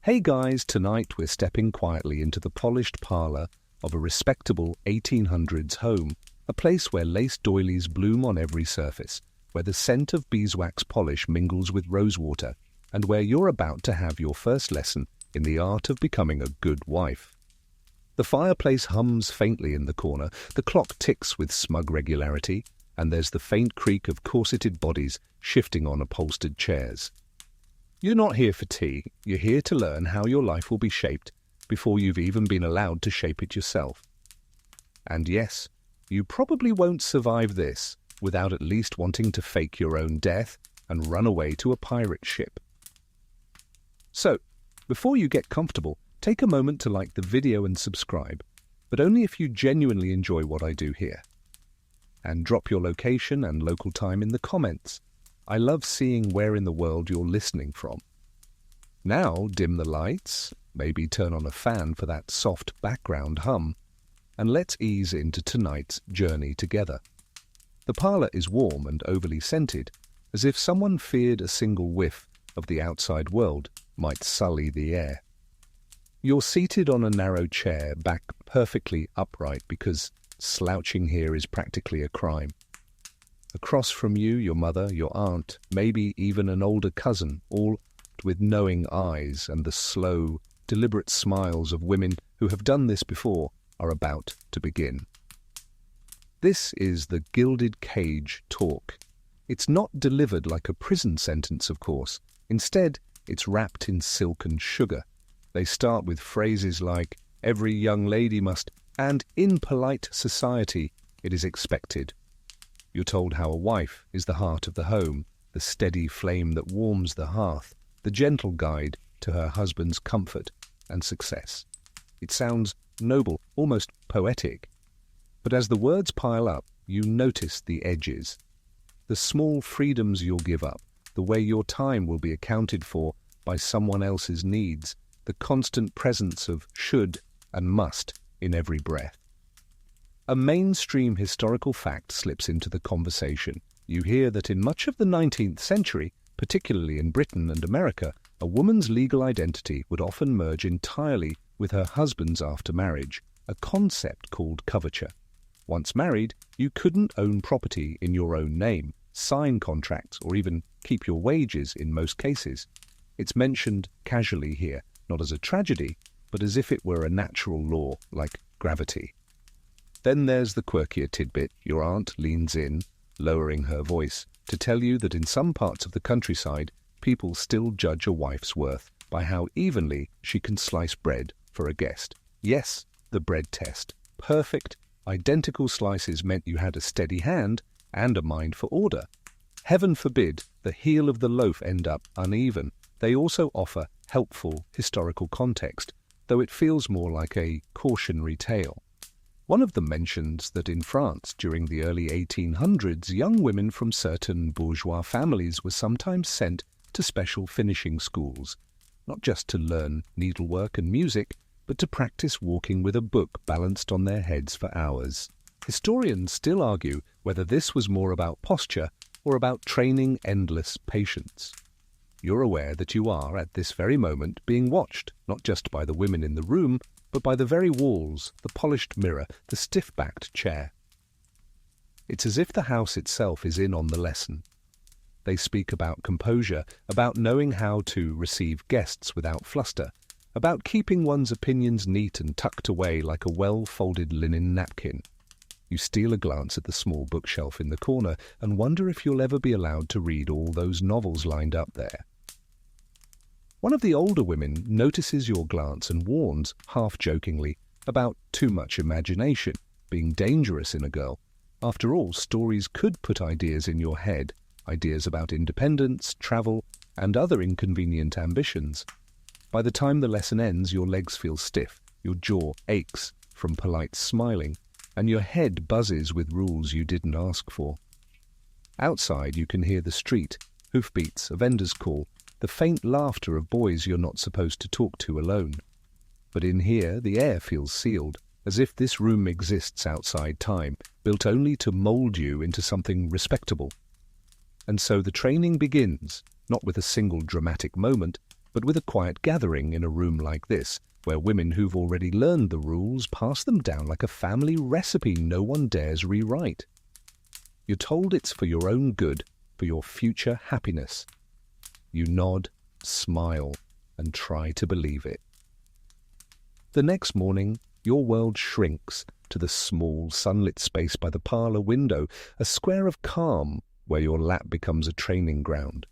Hey guys, tonight we're stepping quietly into the polished parlour of a respectable 1800s home, a place where lace doilies bloom on every surface, where the scent of beeswax polish mingles with rosewater, and where you're about to have your first lesson in the art of becoming a good wife. The fireplace hums faintly in the corner, the clock ticks with smug regularity, and there's the faint creak of corseted bodies shifting on upholstered chairs. You're not here for tea, you're here to learn how your life will be shaped before you've even been allowed to shape it yourself. And yes, you probably won't survive this without at least wanting to fake your own death and run away to a pirate ship. So, before you get comfortable, take a moment to like the video and subscribe, but only if you genuinely enjoy what I do here. And drop your location and local time in the comments. I love seeing where in the world you're listening from. Now dim the lights, maybe turn on a fan for that soft background hum, and let's ease into tonight's journey together. The parlour is warm and overly scented, as if someone feared a single whiff of the outside world might sully the air. You're seated on a narrow chair, back perfectly upright because slouching here is practically a crime. Across from you, your mother, your aunt, maybe even an older cousin, all with knowing eyes and the slow, deliberate smiles of women who have done this before, are about to begin. This is the gilded cage talk. It's not delivered like a prison sentence, of course. Instead, it's wrapped in silk and sugar. They start with phrases like, "Every young lady must," and "in polite society, it is expected." You're told how a wife is the heart of the home, the steady flame that warms the hearth, the gentle guide to her husband's comfort and success. It sounds noble, almost poetic. But as the words pile up, you notice the edges. The small freedoms you'll give up, the way your time will be accounted for by someone else's needs, the constant presence of should and must in every breath. A mainstream historical fact slips into the conversation. You hear that in much of the 19th century, particularly in Britain and America, a woman's legal identity would often merge entirely with her husband's after marriage, a concept called coverture. Once married, you couldn't own property in your own name, sign contracts, or even keep your wages in most cases. It's mentioned casually here, not as a tragedy, but as if it were a natural law like gravity. Then there's the quirkier tidbit. Your aunt leans in, lowering her voice, to tell you that in some parts of the countryside, people still judge a wife's worth by how evenly she can slice bread for a guest. Yes, the bread test. Perfect, identical slices meant you had a steady hand and a mind for order. Heaven forbid the heel of the loaf end up uneven. They also offer helpful historical context, though it feels more like a cautionary tale. One of them mentions that in France during the early 1800s, young women from certain bourgeois families were sometimes sent to special finishing schools, not just to learn needlework and music, but to practice walking with a book balanced on their heads for hours. Historians still argue whether this was more about posture or about training endless patience. You're aware that you are, at this very moment, being watched, not just by the women in the room, but by the very walls, the polished mirror, the stiff-backed chair. It's as if the house itself is in on the lesson. They speak about composure, about knowing how to receive guests without fluster, about keeping one's opinions neat and tucked away like a well-folded linen napkin. You steal a glance at the small bookshelf in the corner and wonder if you'll ever be allowed to read all those novels lined up there. One of the older women notices your glance and warns, half-jokingly, about too much imagination being dangerous in a girl. After all, stories could put ideas in your head, ideas about independence, travel, and other inconvenient ambitions. By the time the lesson ends, your legs feel stiff, your jaw aches from polite smiling, and your head buzzes with rules you didn't ask for. Outside, you can hear the street, hoofbeats, a vendor's call, the faint laughter of boys you're not supposed to talk to alone. But in here, the air feels sealed, as if this room exists outside time, built only to mold you into something respectable. And so the training begins, not with a single dramatic moment, but with a quiet gathering in a room like this, where women who've already learned the rules pass them down like a family recipe no one dares rewrite. You're told it's for your own good, for your future happiness. You nod, smile, and try to believe it. The next morning, your world shrinks to the small, sunlit space by the parlour window, a square of calm where your lap becomes a training ground.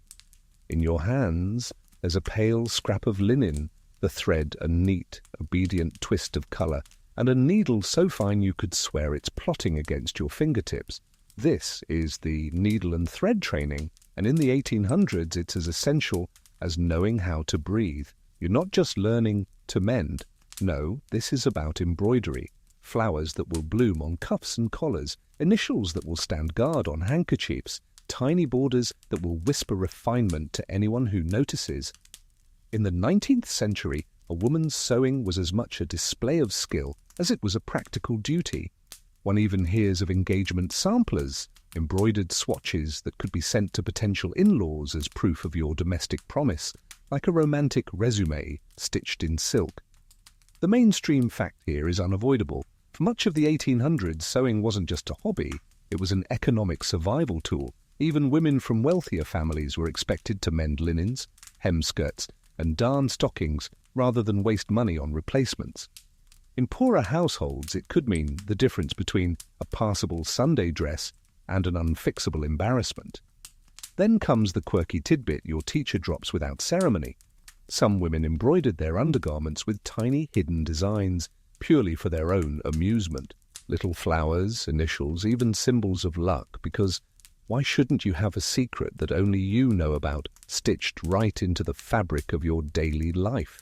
In your hands, there's a pale scrap of linen, the thread a neat, obedient twist of colour, and a needle so fine you could swear it's plotting against your fingertips. This is the needle and thread training, and in the 1800s it's as essential as knowing how to breathe. You're not just learning to mend. No, this is about embroidery, flowers that will bloom on cuffs and collars, initials that will stand guard on handkerchiefs, tiny borders that will whisper refinement to anyone who notices. In the 19th century, a woman's sewing was as much a display of skill as it was a practical duty. One even hears of engagement samplers, embroidered swatches that could be sent to potential in-laws as proof of your domestic promise, like a romantic resume stitched in silk. The mainstream fact here is unavoidable. For much of the 1800s, sewing wasn't just a hobby, it was an economic survival tool. Even women from wealthier families were expected to mend linens, hem skirts, and darn stockings rather than waste money on replacements. In poorer households, it could mean the difference between a passable Sunday dress and an unfixable embarrassment. Then comes the quirky tidbit your teacher drops without ceremony. Some women embroidered their undergarments with tiny hidden designs, purely for their own amusement. Little flowers, initials, even symbols of luck, because why shouldn't you have a secret that only you know about, stitched right into the fabric of your daily life?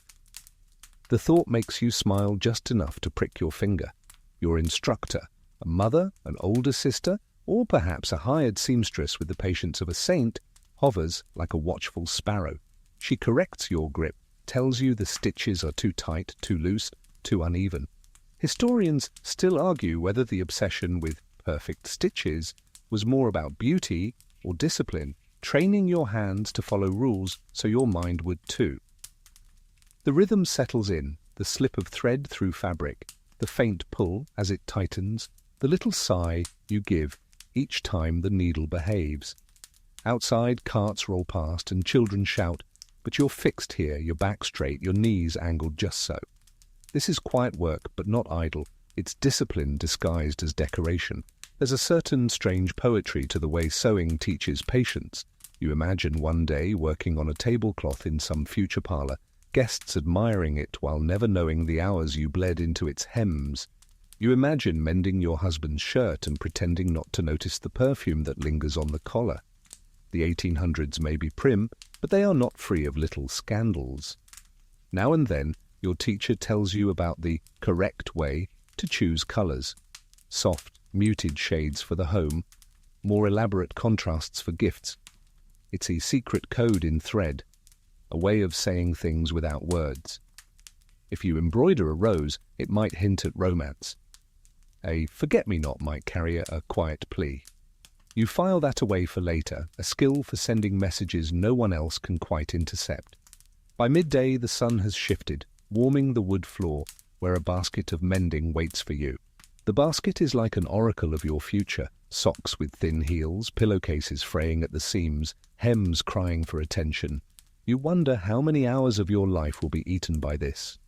The thought makes you smile just enough to prick your finger. Your instructor, a mother, an older sister, or perhaps a hired seamstress with the patience of a saint, hovers like a watchful sparrow. She corrects your grip, tells you the stitches are too tight, too loose, too uneven. Historians still argue whether the obsession with perfect stitches was more about beauty or discipline, training your hands to follow rules so your mind would too. The rhythm settles in, the slip of thread through fabric, the faint pull as it tightens, the little sigh you give each time the needle behaves. Outside, carts roll past and children shout, but you're fixed here, your back straight, your knees angled just so. This is quiet work, but not idle. It's discipline disguised as decoration. There's a certain strange poetry to the way sewing teaches patience. You imagine one day working on a tablecloth in some future parlour, guests admiring it while never knowing the hours you bled into its hems. You imagine mending your husband's shirt and pretending not to notice the perfume that lingers on the collar. The 1800s may be prim, but they are not free of little scandals. Now and then, your teacher tells you about the correct way to choose colours. Soft, muted shades for the home, more elaborate contrasts for gifts. It's a secret code in thread, a way of saying things without words. If you embroider a rose, it might hint at romance. A forget-me-not might carry a quiet plea. You file that away for later, a skill for sending messages no one else can quite intercept. By midday, the sun has shifted, warming the wood floor, where a basket of mending waits for you. The basket is like an oracle of your future, socks with thin heels, pillowcases fraying at the seams, hems crying for attention. You wonder how many hours of your life will be eaten by this.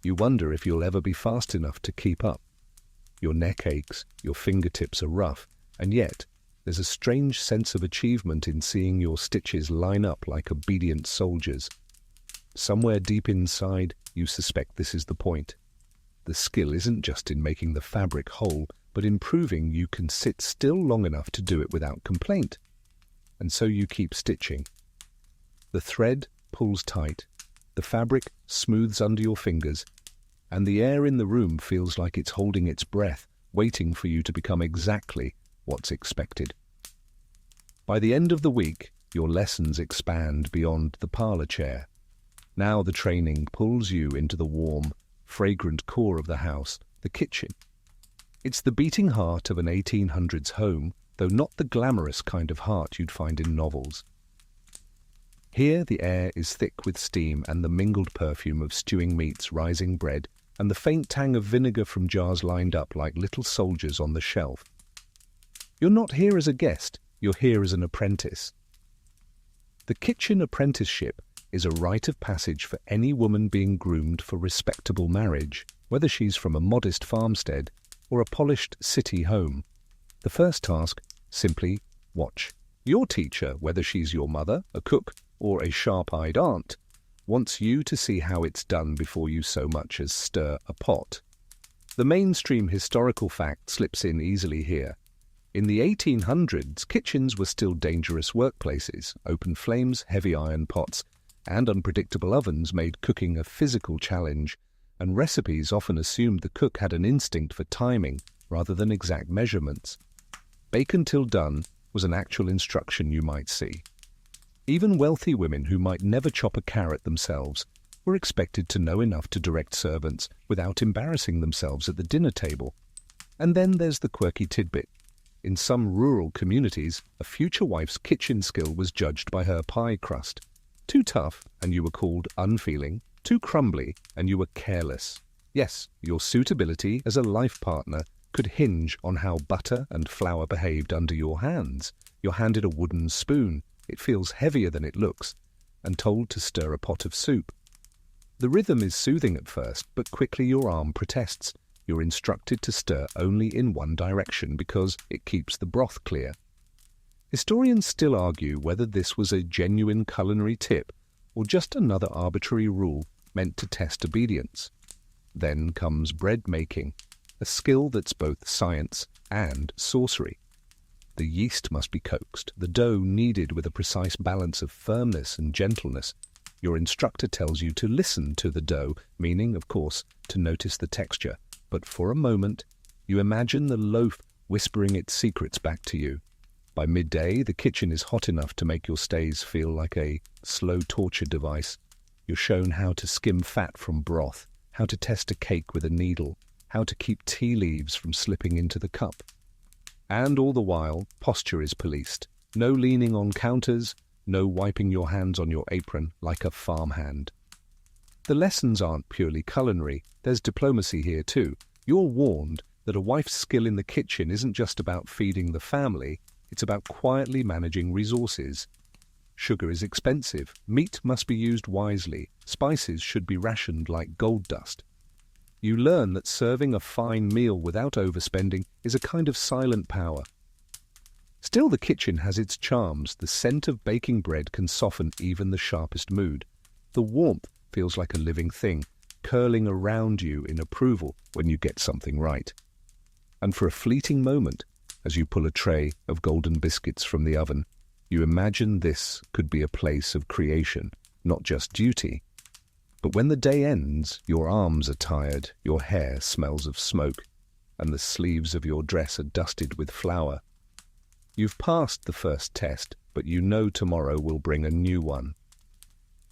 You wonder if you'll ever be fast enough to keep up. Your neck aches, your fingertips are rough, and yet there's a strange sense of achievement in seeing your stitches line up like obedient soldiers. Somewhere deep inside, you suspect this is the point. The skill isn't just in making the fabric whole, but in proving you can sit still long enough to do it without complaint. And so you keep stitching. The thread pulls tight, the fabric smooths under your fingers, and the air in the room feels like it's holding its breath, waiting for you to become exactly what's expected. By the end of the week, your lessons expand beyond the parlour chair. Now the training pulls you into the warm, fragrant core of the house, the kitchen. It's the beating heart of an 1800s home, though not the glamorous kind of heart you'd find in novels. Here the air is thick with steam and the mingled perfume of stewing meats, rising bread, and the faint tang of vinegar from jars lined up like little soldiers on the shelf. You're not here as a guest, you're here as an apprentice. The kitchen apprenticeship is a rite of passage for any woman being groomed for respectable marriage, whether she's from a modest farmstead or a polished city home. The first task, simply watch. Your teacher, whether she's your mother, a cook, or a sharp-eyed aunt, wants you to see how it's done before you so much as stir a pot. The mainstream historical fact slips in easily here. In the 1800s, kitchens were still dangerous workplaces. Open flames, heavy iron pots, and unpredictable ovens made cooking a physical challenge, and recipes often assumed the cook had an instinct for timing rather than exact measurements. Bake until done was an actual instruction you might see. Even wealthy women who might never chop a carrot themselves were expected to know enough to direct servants without embarrassing themselves at the dinner table. And then there's the quirky tidbit. In some rural communities, a future wife's kitchen skill was judged by her pie crust. Too tough, and you were called unfeeling. Too crumbly, and you were careless. Yes, your suitability as a life partner could hinge on how butter and flour behaved under your hands. You're handed a wooden spoon. It feels heavier than it looks, and told to stir a pot of soup. The rhythm is soothing at first, but quickly your arm protests. You're instructed to stir only in one direction because it keeps the broth clear. Historians still argue whether this was a genuine culinary tip or just another arbitrary rule meant to test obedience. Then comes bread making, a skill that's both science and sorcery. The yeast must be coaxed, the dough kneaded with a precise balance of firmness and gentleness. Your instructor tells you to listen to the dough, meaning, of course, to notice the texture. But for a moment, you imagine the loaf whispering its secrets back to you. By midday, the kitchen is hot enough to make your stays feel like a slow torture device. You're shown how to skim fat from broth, how to test a cake with a needle, how to keep tea leaves from slipping into the cup. And all the while, posture is policed. No leaning on counters, no wiping your hands on your apron like a farmhand. The lessons aren't purely culinary, there's diplomacy here too. You're warned that a wife's skill in the kitchen isn't just about feeding the family, it's about quietly managing resources. Sugar is expensive, meat must be used wisely, spices should be rationed like gold dust. You learn that serving a fine meal without overspending is a kind of silent power. Still, the kitchen has its charms. The scent of baking bread can soften even the sharpest mood. The warmth feels like a living thing, curling around you in approval when you get something right. And for a fleeting moment, as you pull a tray of golden biscuits from the oven, you imagine this could be a place of creation, not just duty. But when the day ends, your arms are tired, your hair smells of smoke, and the sleeves of your dress are dusted with flour. You've passed the first test, but you know tomorrow will bring a new one.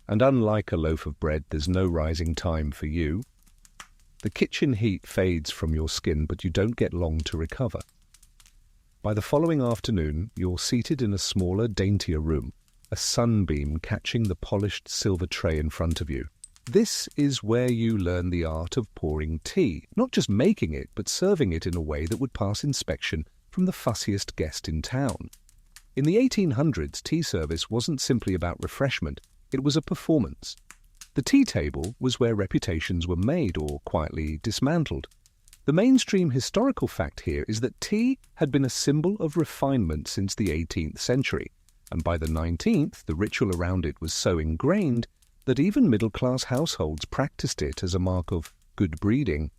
And unlike a loaf of bread, there's no rising time for you. The kitchen heat fades from your skin, but you don't get long to recover. By the following afternoon, you're seated in a smaller, daintier room, a sunbeam catching the polished silver tray in front of you. This is where you learn the art of pouring tea, not just making it, but serving it in a way that would pass inspection from the fussiest guest in town. In the 1800s, tea service wasn't simply about refreshment, it was a performance. The tea table was where reputations were made or quietly dismantled. The mainstream historical fact here is that tea had been a symbol of refinement since the 18th century, and by the 19th, the ritual around it was so ingrained that even middle-class households practiced it as a mark of good breeding.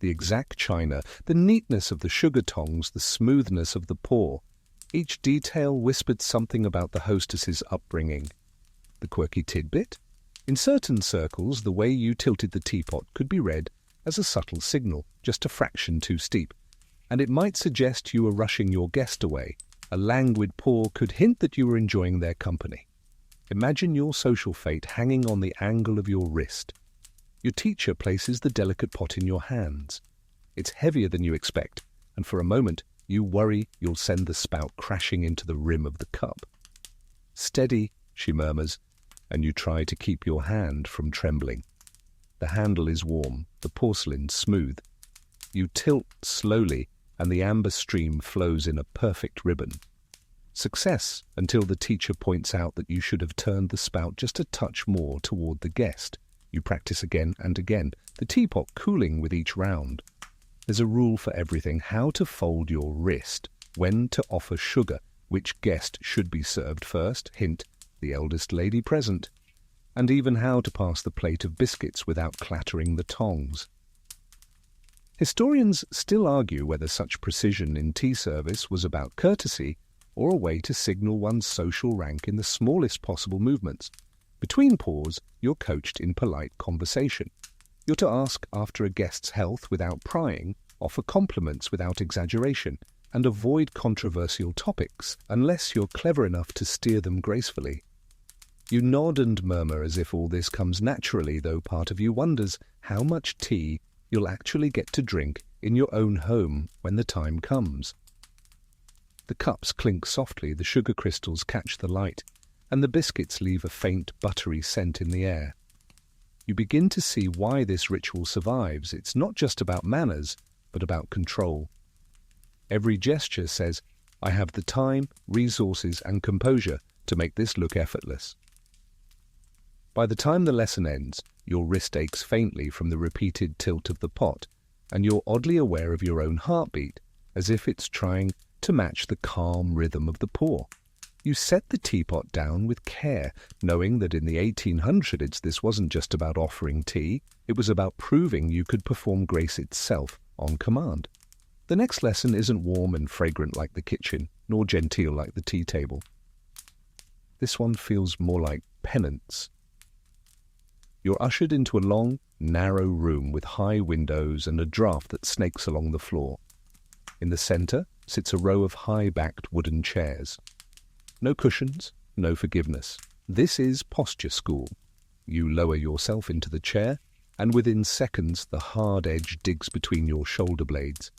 The exact china, the neatness of the sugar tongs, the smoothness of the pour. Each detail whispered something about the hostess's upbringing. The quirky tidbit? In certain circles, the way you tilted the teapot could be read as a subtle signal, just a fraction too steep, and it might suggest you were rushing your guest away. A languid pour could hint that you were enjoying their company. Imagine your social fate hanging on the angle of your wrist. Your teacher places the delicate pot in your hands. It's heavier than you expect, and for a moment you worry you'll send the spout crashing into the rim of the cup. "Steady," she murmurs, and you try to keep your hand from trembling. The handle is warm, the porcelain smooth. You tilt slowly, and the amber stream flows in a perfect ribbon. Success until the teacher points out that you should have turned the spout just a touch more toward the guest. You practice again and again, the teapot cooling with each round. There's a rule for everything: how to fold your wrist, when to offer sugar, which guest should be served first, hint, the eldest lady present, and even how to pass the plate of biscuits without clattering the tongs. Historians still argue whether such precision in tea service was about courtesy or a way to signal one's social rank in the smallest possible movements. Between pours, you're coached in polite conversation. You're to ask after a guest's health without prying, offer compliments without exaggeration, and avoid controversial topics unless you're clever enough to steer them gracefully. You nod and murmur as if all this comes naturally, though part of you wonders how much tea you'll actually get to drink in your own home when the time comes. The cups clink softly, the sugar crystals catch the light, and the biscuits leave a faint buttery scent in the air. You begin to see why this ritual survives. It's not just about manners, but about control. Every gesture says, I have the time, resources, and composure to make this look effortless. By the time the lesson ends, your wrist aches faintly from the repeated tilt of the pot, and you're oddly aware of your own heartbeat, as if it's trying to match the calm rhythm of the pour. You set the teapot down with care, knowing that in the 1800s this wasn't just about offering tea, it was about proving you could perform grace itself on command. The next lesson isn't warm and fragrant like the kitchen, nor genteel like the tea table. This one feels more like penance. You're ushered into a long, narrow room with high windows and a draught that snakes along the floor. In the center sits a row of high-backed wooden chairs. No cushions, no forgiveness. This is posture school. You lower yourself into the chair, and within seconds the hard edge digs between your shoulder blades.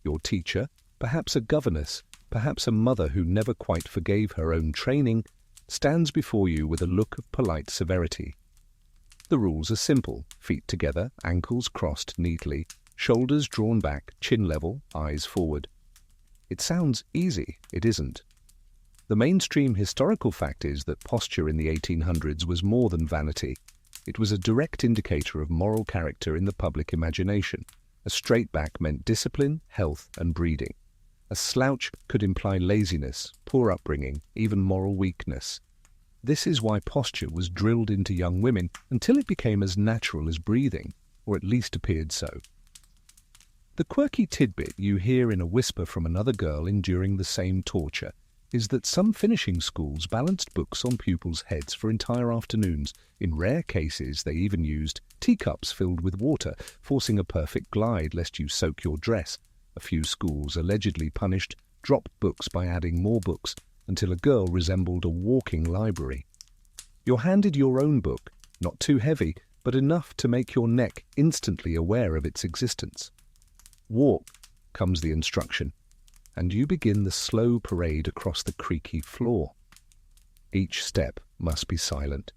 Your teacher, perhaps a governess, perhaps a mother who never quite forgave her own training, stands before you with a look of polite severity. The rules are simple: feet together, ankles crossed neatly, shoulders drawn back, chin level, eyes forward. It sounds easy, it isn't. The mainstream historical fact is that posture in the 1800s was more than vanity. It was a direct indicator of moral character in the public imagination. A straight back meant discipline, health, and breeding. A slouch could imply laziness, poor upbringing, even moral weakness. This is why posture was drilled into young women until it became as natural as breathing, or at least appeared so. The quirky tidbit you hear in a whisper from another girl enduring the same torture is that some finishing schools balanced books on pupils' heads for entire afternoons. In rare cases, they even used teacups filled with water, forcing a perfect glide lest you soak your dress. A few schools allegedly punished dropped books by adding more books until a girl resembled a walking library. You're handed your own book, not too heavy, but enough to make your neck instantly aware of its existence. Walk, comes the instruction, and you begin the slow parade across the creaky floor. Each step must be silent.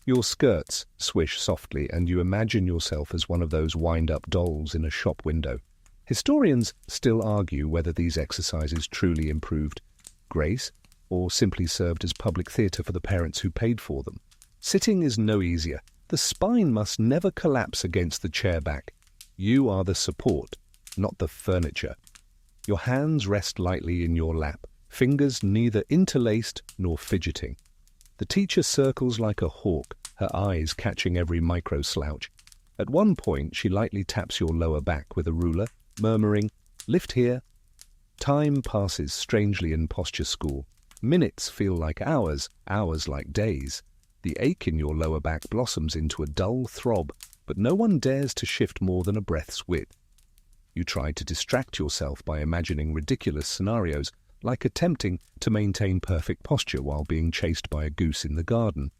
Your skirts swish softly, and you imagine yourself as one of those wind-up dolls in a shop window. Historians still argue whether these exercises truly improved grace or simply served as public theatre for the parents who paid for them. Sitting is no easier. The spine must never collapse against the chair back. You are the support, not the furniture. Your hands rest lightly in your lap, fingers neither interlaced nor fidgeting. The teacher circles like a hawk, her eyes catching every micro-slouch. At one point, she lightly taps your lower back with a ruler, murmuring, "Lift here." Time passes strangely in posture school. Minutes feel like hours, hours like days. The ache in your lower back blossoms into a dull throb, but no one dares to shift more than a breath's width. You try to distract yourself by imagining ridiculous scenarios, like attempting to maintain perfect posture while being chased by a goose in the garden.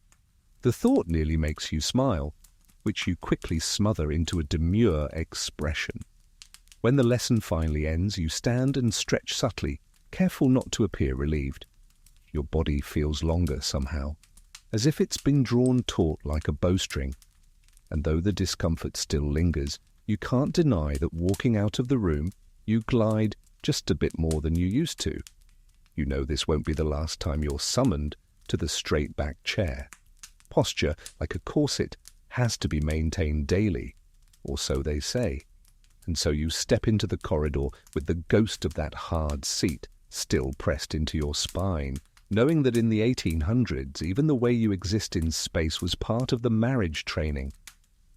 The thought nearly makes you smile, which you quickly smother into a demure expression. When the lesson finally ends, you stand and stretch subtly, careful not to appear relieved. Your body feels longer somehow, as if it's been drawn taut like a bowstring. And though the discomfort still lingers, you can't deny that walking out of the room, you glide just a bit more than you used to. You know this won't be the last time you're summoned to the straight-back chair. Posture, like a corset, has to be maintained daily, or so they say. And so you step into the corridor with the ghost of that hard seat still pressed into your spine, knowing that in the 1800s, even the way you exist in space was part of the marriage training.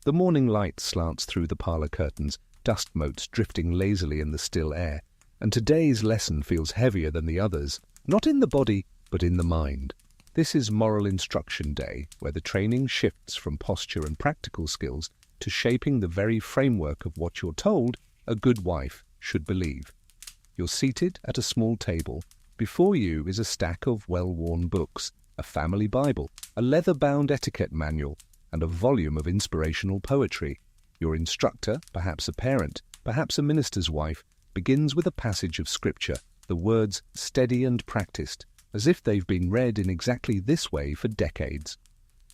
The morning light slants through the parlour curtains, dust motes drifting lazily in the still air, and today's lesson feels heavier than the others, not in the body, but in the mind. This is Moral Instruction Day, where the training shifts from posture and practical skills to shaping the very framework of what you're told a good wife should believe. You're seated at a small table. Before you is a stack of well-worn books, a family Bible, a leather-bound etiquette manual, and a volume of inspirational poetry. Your instructor, perhaps a parent, perhaps a minister's wife, begins with a passage of scripture, the words steady and practiced, as if they've been read in exactly this way for decades.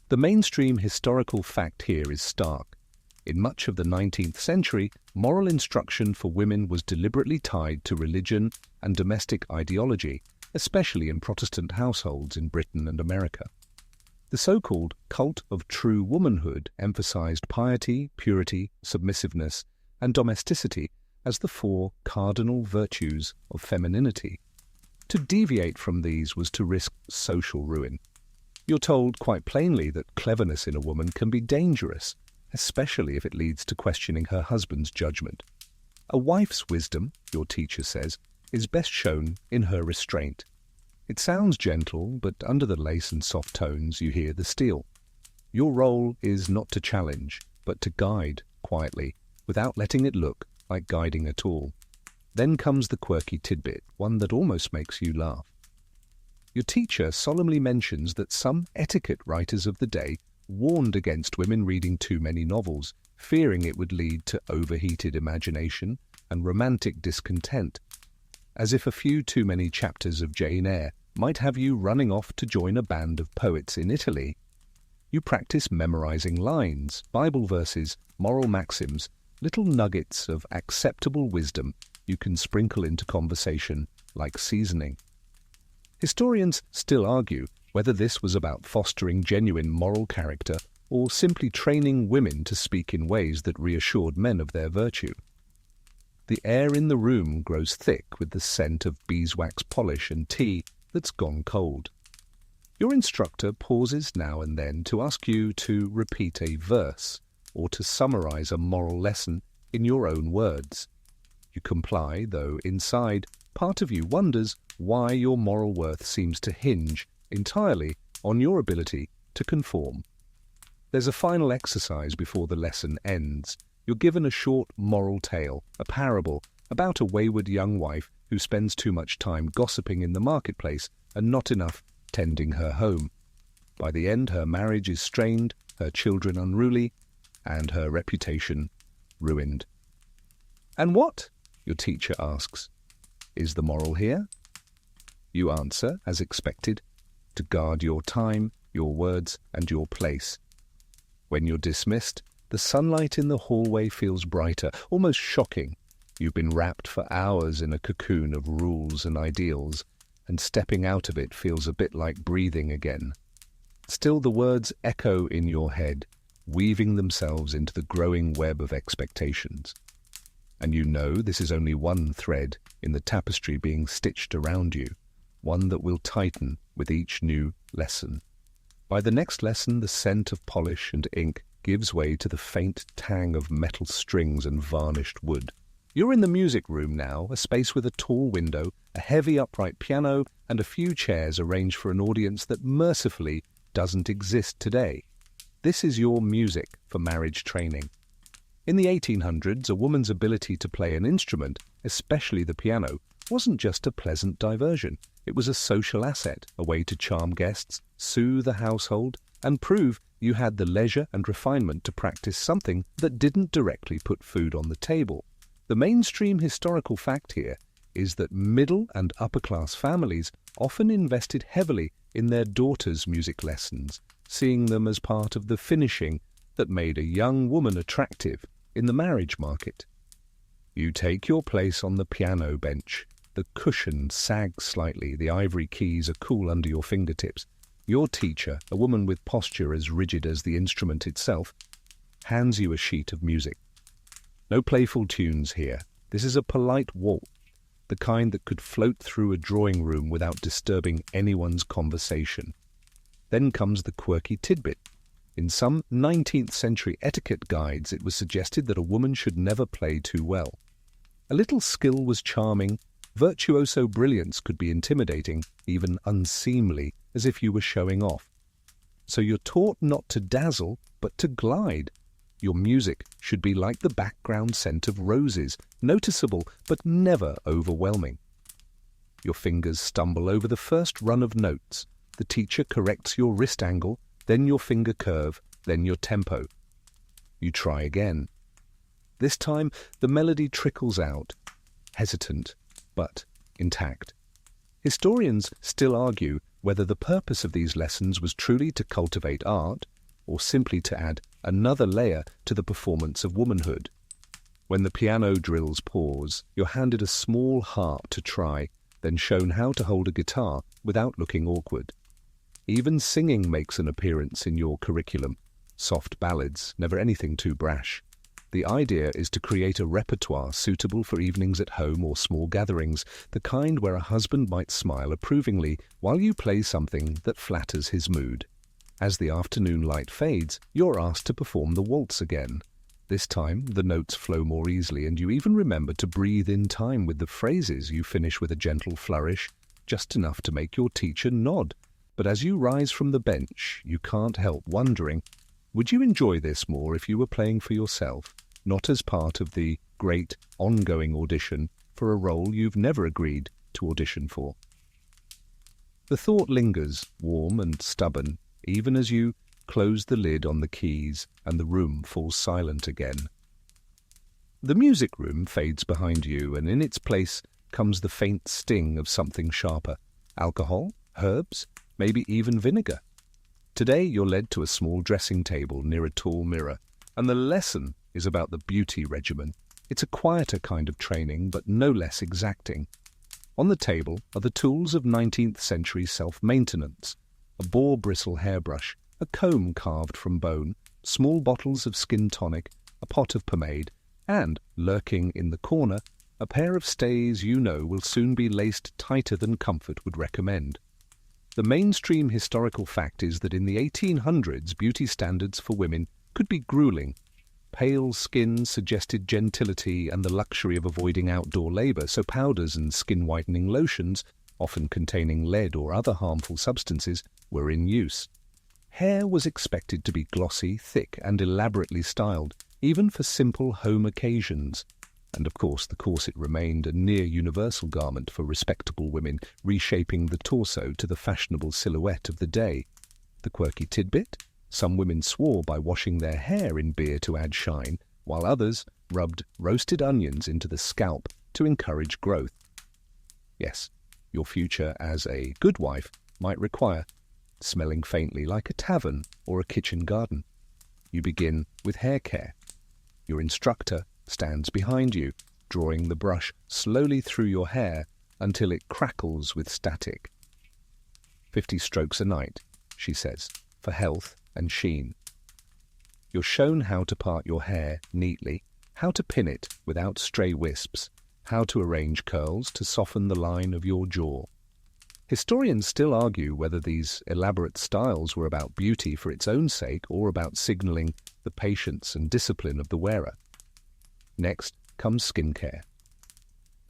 The mainstream historical fact here is stark. In much of the 19th century, moral instruction for women was deliberately tied to religion and domestic ideology, especially in Protestant households in Britain and America. The so-called cult of true womanhood emphasized piety, purity, submissiveness, and domesticity as the four cardinal virtues of femininity. To deviate from these was to risk social ruin. You're told quite plainly that cleverness in a woman can be dangerous, especially if it leads to questioning her husband's judgment. A wife's wisdom, your teacher says, is best shown in her restraint. It sounds gentle, but under the lace and soft tones you hear the steel. Your role is not to challenge, but to guide quietly, without letting it look like guiding at all. Then comes the quirky tidbit, one that almost makes you laugh. Your teacher solemnly mentions that some etiquette writers of the day warned against women reading too many novels, fearing it would lead to overheated imagination and romantic discontent, as if a few too many chapters of Jane Eyre might have you running off to join a band of poets in Italy. You practice memorizing lines, Bible verses, moral maxims, little nuggets of acceptable wisdom you can sprinkle into conversation like seasoning. Historians still argue whether this was about fostering genuine moral character or simply training women to speak in ways that reassured men of their virtue. The air in the room grows thick with the scent of beeswax polish and tea that's gone cold. Your instructor pauses now and then to ask you to repeat a verse or to summarize a moral lesson in your own words. You comply, though inside, part of you wonders why your moral worth seems to hinge entirely on your ability to conform. There's a final exercise before the lesson ends. You're given a short moral tale, a parable, about a wayward young wife who spends too much time gossiping in the marketplace and not enough tending her home. By the end, her marriage is strained, her children unruly, and her reputation ruined. And what, your teacher asks, is the moral here? You answer, as expected, to guard your time, your words, and your place. When you're dismissed, the sunlight in the hallway feels brighter, almost shocking. You've been wrapped for hours in a cocoon of rules and ideals, and stepping out of it feels a bit like breathing again. Still, the words echo in your head, weaving themselves into the growing web of expectations. And you know this is only one thread in the tapestry being stitched around you, one that will tighten with each new lesson. By the next lesson, the scent of polish and ink gives way to the faint tang of metal strings and varnished wood. You're in the music room now, a space with a tall window, a heavy upright piano, and a few chairs arranged for an audience that mercifully doesn't exist today. This is your music for marriage training. In the 1800s, a woman's ability to play an instrument, especially the piano, wasn't just a pleasant diversion. It was a social asset, a way to charm guests, soothe the household, and prove you had the leisure and refinement to practice something that didn't directly put food on the table. The mainstream historical fact here is that middle and upper-class families often invested heavily in their daughters' music lessons, seeing them as part of the finishing that made a young woman attractive in the marriage market. You take your place on the piano bench. The cushion sags slightly, the ivory keys are cool under your fingertips. Your teacher, a woman with posture as rigid as the instrument itself, hands you a sheet of music. No playful tunes here. This is a polite waltz, the kind that could float through a drawing room without disturbing anyone's conversation. Then comes the quirky tidbit. In some 19th century etiquette guides, it was suggested that a woman should never play too well. A little skill was charming. Virtuoso brilliance could be intimidating, even unseemly, as if you were showing off. So you're taught not to dazzle, but to glide. Your music should be like the background scent of roses, noticeable but never overwhelming. Your fingers stumble over the first run of notes. The teacher corrects your wrist angle, then your finger curve, then your tempo. You try again. This time the melody trickles out, hesitant but intact. Historians still argue whether the purpose of these lessons was truly to cultivate art or simply to add another layer to the performance of womanhood. When the piano drills pause, you're handed a small harp to try, then shown how to hold a guitar without looking awkward. Even singing makes an appearance in your curriculum. Soft ballads, never anything too brash. The idea is to create a repertoire suitable for evenings at home or small gatherings, the kind where a husband might smile approvingly while you play something that flatters his mood. As the afternoon light fades, you're asked to perform the waltz again. This time, the notes flow more easily, and you even remember to breathe in time with the phrases. You finish with a gentle flourish, just enough to make your teacher nod. But as you rise from the bench, you can't help wondering, would you enjoy this more if you were playing for yourself, not as part of the great ongoing audition for a role you've never agreed to audition for? The thought lingers, warm and stubborn, even as you close the lid on the keys and the room falls silent again. The music room fades behind you, and in its place comes the faint sting of something sharper. Alcohol, herbs, maybe even vinegar. Today you're led to a small dressing table near a tall mirror, and the lesson is about the beauty regimen. It's a quieter kind of training, but no less exacting. On the table are the tools of 19th century self-maintenance: a boar bristle hairbrush, a comb carved from bone, small bottles of skin tonic, a pot of pomade, and, lurking in the corner, a pair of stays you know will soon be laced tighter than comfort would recommend. The mainstream historical fact is that in the 1800s, beauty standards for women could be grueling. Pale skin suggested gentility and the luxury of avoiding outdoor labor, so powders and skin-whitening lotions, often containing lead or other harmful substances, were in use. Hair was expected to be glossy, thick, and elaborately styled, even for simple home occasions. And of course the corset remained a near-universal garment for respectable women, reshaping the torso to the fashionable silhouette of the day. The quirky tidbit? Some women swore by washing their hair in beer to add shine, while others rubbed roasted onions into the scalp to encourage growth. Yes, your future as a good wife might require smelling faintly like a tavern or a kitchen garden. You begin with hair care. Your instructor stands behind you, drawing the brush slowly through your hair until it crackles with static. 50 strokes a night, she says, for health and sheen. You're shown how to part your hair neatly, how to pin it without stray wisps, how to arrange curls to soften the line of your jaw. Historians still argue whether these elaborate styles were about beauty for its own sake or about signaling the patience and discipline of the wearer. Next comes skincare.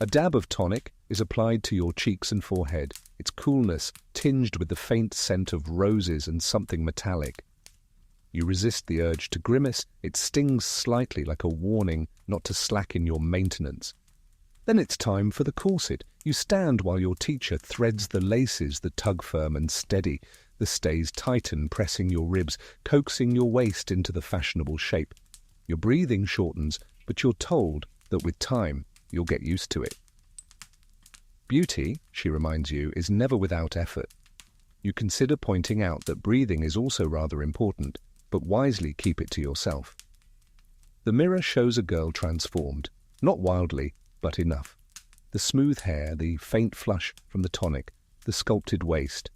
A dab of tonic is applied to your cheeks and forehead, its coolness tinged with the faint scent of roses and something metallic. You resist the urge to grimace. It stings slightly like a warning not to slacken your maintenance. Then it's time for the corset. You stand while your teacher threads the laces that tug firm and steady. The stays tighten, pressing your ribs, coaxing your waist into the fashionable shape. Your breathing shortens, but you're told that with time you'll get used to it. Beauty, she reminds you, is never without effort. You consider pointing out that breathing is also rather important, but wisely keep it to yourself. The mirror shows a girl transformed, not wildly, but enough. The smooth hair, the faint flush from the tonic, the sculpted waist.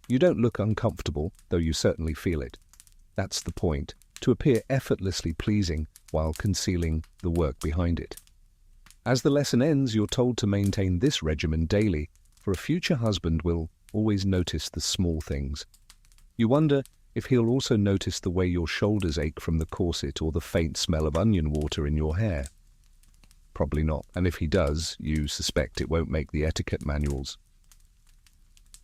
You don't look uncomfortable, though you certainly feel it. That's the point, to appear effortlessly pleasing while concealing the work behind it. As the lesson ends, you're told to maintain this regimen daily, for a future husband will always notice the small things. You wonder if he'll also notice the way your shoulders ache from the corset or the faint smell of onion water in your hair. Probably not, and if he does, you suspect it won't make the etiquette manuals.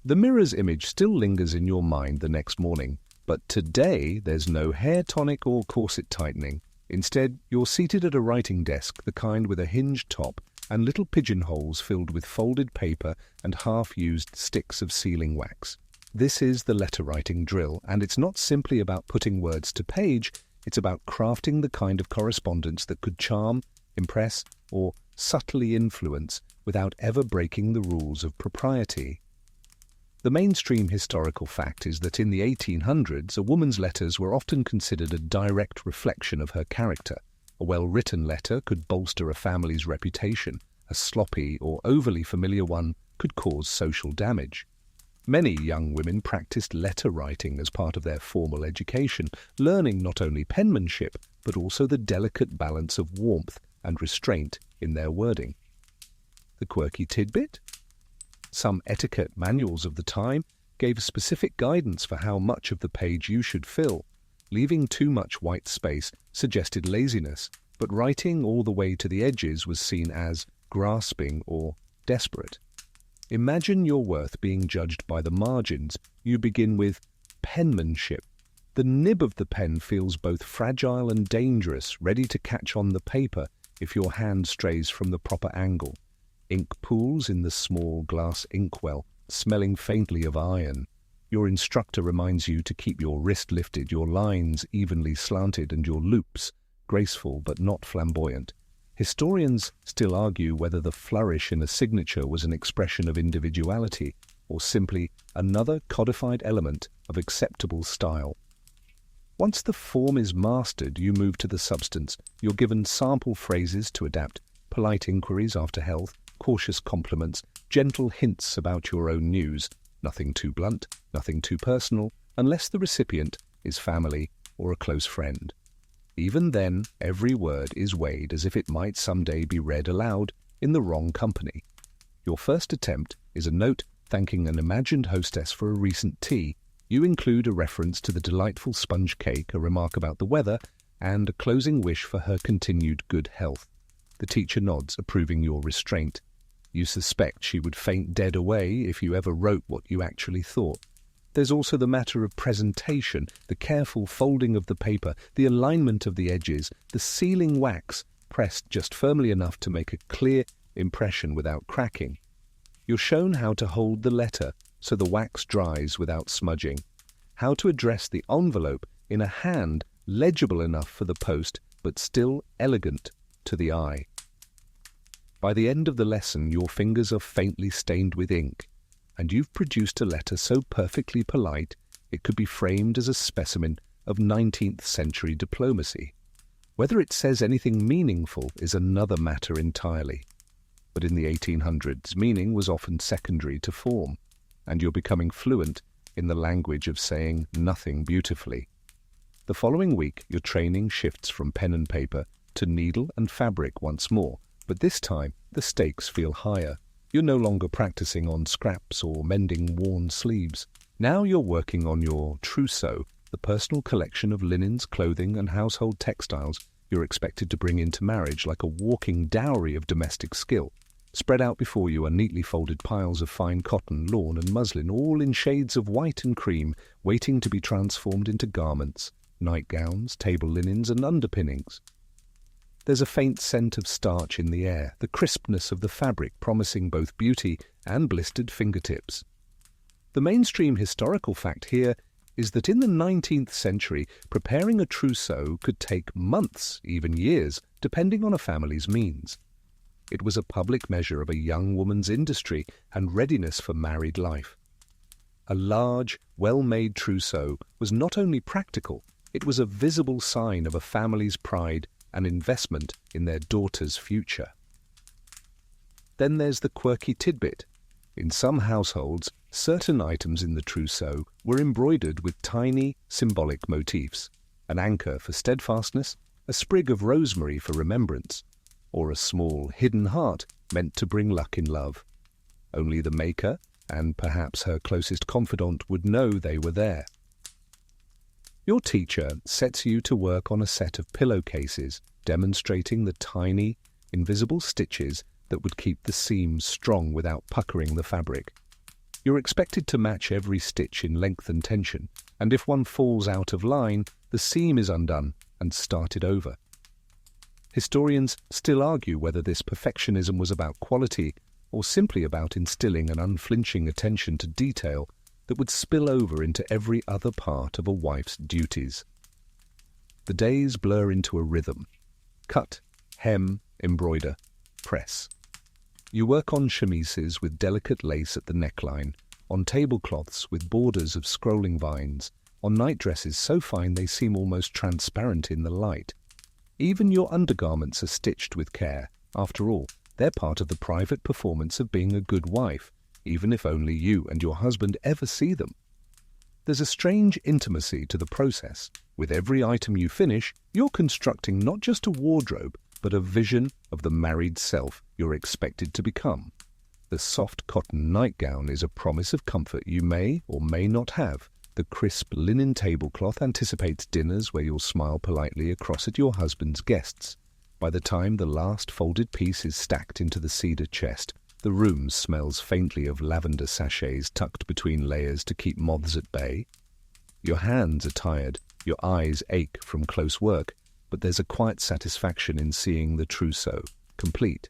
The mirror's image still lingers in your mind the next morning, but today there's no hair tonic or corset tightening. Instead, you're seated at a writing desk, the kind with a hinged top and little pigeonholes filled with folded paper and half-used sticks of sealing wax. This is the letter-writing drill, and it's not simply about putting words to page, it's about crafting the kind of correspondence that could charm, impress, or subtly influence without ever breaking the rules of propriety. The mainstream historical fact is that in the 1800s, a woman's letters were often considered a direct reflection of her character. A well-written letter could bolster a family's reputation. A sloppy or overly familiar one could cause social damage. Many young women practiced letter writing as part of their formal education, learning not only penmanship, but also the delicate balance of warmth and restraint in their wording. The quirky tidbit? Some etiquette manuals of the time gave specific guidance for how much of the page you should fill. Leaving too much white space suggested laziness, but writing all the way to the edges was seen as grasping or desperate. Imagine your worth being judged by the margins. You begin with penmanship. The nib of the pen feels both fragile and dangerous, ready to catch on the paper if your hand strays from the proper angle. Ink pools in the small glass inkwell, smelling faintly of iron. Your instructor reminds you to keep your wrist lifted, your lines evenly slanted, and your loops graceful but not flamboyant. Historians still argue whether the flourish in a signature was an expression of individuality or simply another codified element of acceptable style. Once the form is mastered, you move to the substance. You're given sample phrases to adapt, polite inquiries after health, cautious compliments, gentle hints about your own news. Nothing too blunt, nothing too personal, unless the recipient is family or a close friend. Even then, every word is weighed as if it might someday be read aloud in the wrong company. Your first attempt is a note thanking an imagined hostess for a recent tea. You include a reference to the delightful sponge cake, a remark about the weather, and a closing wish for her continued good health. The teacher nods, approving your restraint. You suspect she would faint dead away if you ever wrote what you actually thought. There's also the matter of presentation, the careful folding of the paper, the alignment of the edges, the sealing wax pressed just firmly enough to make a clear impression without cracking. You're shown how to hold the letter so the wax dries without smudging, how to address the envelope in a hand legible enough for the post but still elegant to the eye. By the end of the lesson, your fingers are faintly stained with ink, and you've produced a letter so perfectly polite it could be framed as a specimen of 19th century diplomacy. Whether it says anything meaningful is another matter entirely. But in the 1800s, meaning was often secondary to form, and you're becoming fluent in the language of saying nothing beautifully. The following week, your training shifts from pen and paper to needle and fabric once more, but this time the stakes feel higher. You're no longer practicing on scraps or mending worn sleeves. Now you're working on your trousseau, the personal collection of linens, clothing, and household textiles you're expected to bring into marriage like a walking dowry of domestic skill. Spread out before you are neatly folded piles of fine cotton, lawn, and muslin, all in shades of white and cream, waiting to be transformed into garments, nightgowns, table linens, and underpinnings. There's a faint scent of starch in the air, the crispness of the fabric promising both beauty and blistered fingertips. The mainstream historical fact here is that in the 19th century, preparing a trousseau could take months, even years, depending on a family's means. It was a public measure of a young woman's industry and readiness for married life. A large, well-made trousseau was not only practical, it was a visible sign of a family's pride and investment in their daughter's future. Then there's the quirky tidbit. In some households, certain items in the trousseau were embroidered with tiny, symbolic motifs: an anchor for steadfastness, a sprig of rosemary for remembrance, or a small, hidden heart meant to bring luck in love. Only the maker, and perhaps her closest confidant, would know they were there. Your teacher sets you to work on a set of pillowcases, demonstrating the tiny, invisible stitches that would keep the seams strong without puckering the fabric. You're expected to match every stitch in length and tension, and if one falls out of line, the seam is undone and started over. Historians still argue whether this perfectionism was about quality or simply about instilling an unflinching attention to detail that would spill over into every other part of a wife's duties. The days blur into a rhythm. Cut, hem, embroider, press. You work on chemises with delicate lace at the neckline, on tablecloths with borders of scrolling vines, on nightdresses so fine they seem almost transparent in the light. Even your undergarments are stitched with care. After all, they're part of the private performance of being a good wife, even if only you and your husband ever see them. There's a strange intimacy to the process. With every item you finish, you're constructing not just a wardrobe, but a vision of the married self you're expected to become. The soft cotton nightgown is a promise of comfort you may or may not have. The crisp linen tablecloth anticipates dinners where you'll smile politely across at your husband's guests. By the time the last folded piece is stacked into the cedar chest, the room smells faintly of lavender sachets tucked between layers to keep moths at bay. Your hands are tired, your eyes ache from close work, but there's a quiet satisfaction in seeing the trousseau complete.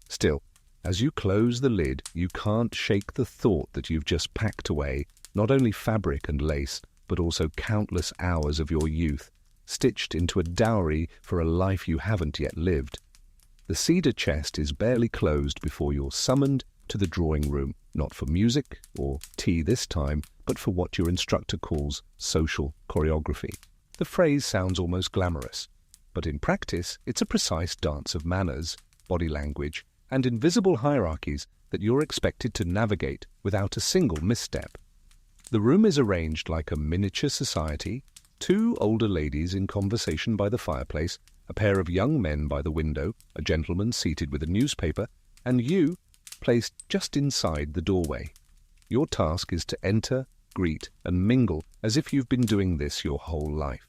Still, as you close the lid, you can't shake the thought that you've just packed away not only fabric and lace, but also countless hours of your youth, stitched into a dowry for a life you haven't yet lived. The cedar chest is barely closed before you're summoned to the drawing room, not for music or tea this time, but for what your instructor calls social choreography. The phrase sounds almost glamorous, but in practice it's a precise dance of manners, body language, and invisible hierarchies that you're expected to navigate without a single misstep. The room is arranged like a miniature society: two older ladies in conversation by the fireplace, a pair of young men by the window, a gentleman seated with a newspaper, and you, placed just inside the doorway. Your task is to enter, greet, and mingle as if you've been doing this your whole life.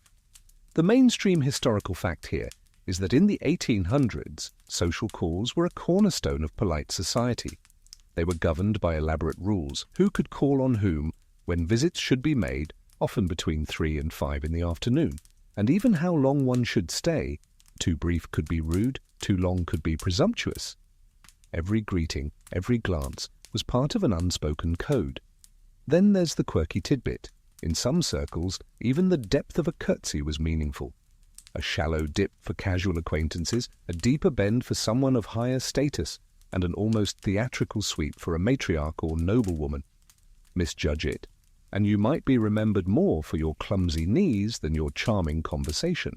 The mainstream historical fact here is that in the 1800s, social calls were a cornerstone of polite society. They were governed by elaborate rules: who could call on whom, when visits should be made, often between 3 and 5 in the afternoon, and even how long one should stay. Too brief could be rude, too long could be presumptuous. Every greeting, every glance, was part of an unspoken code. Then there's the quirky tidbit. In some circles, even the depth of a curtsy was meaningful. A shallow dip for casual acquaintances, a deeper bend for someone of higher status, and an almost theatrical sweep for a matriarch or noblewoman. Misjudge it, and you might be remembered more for your clumsy knees than your charming conversation.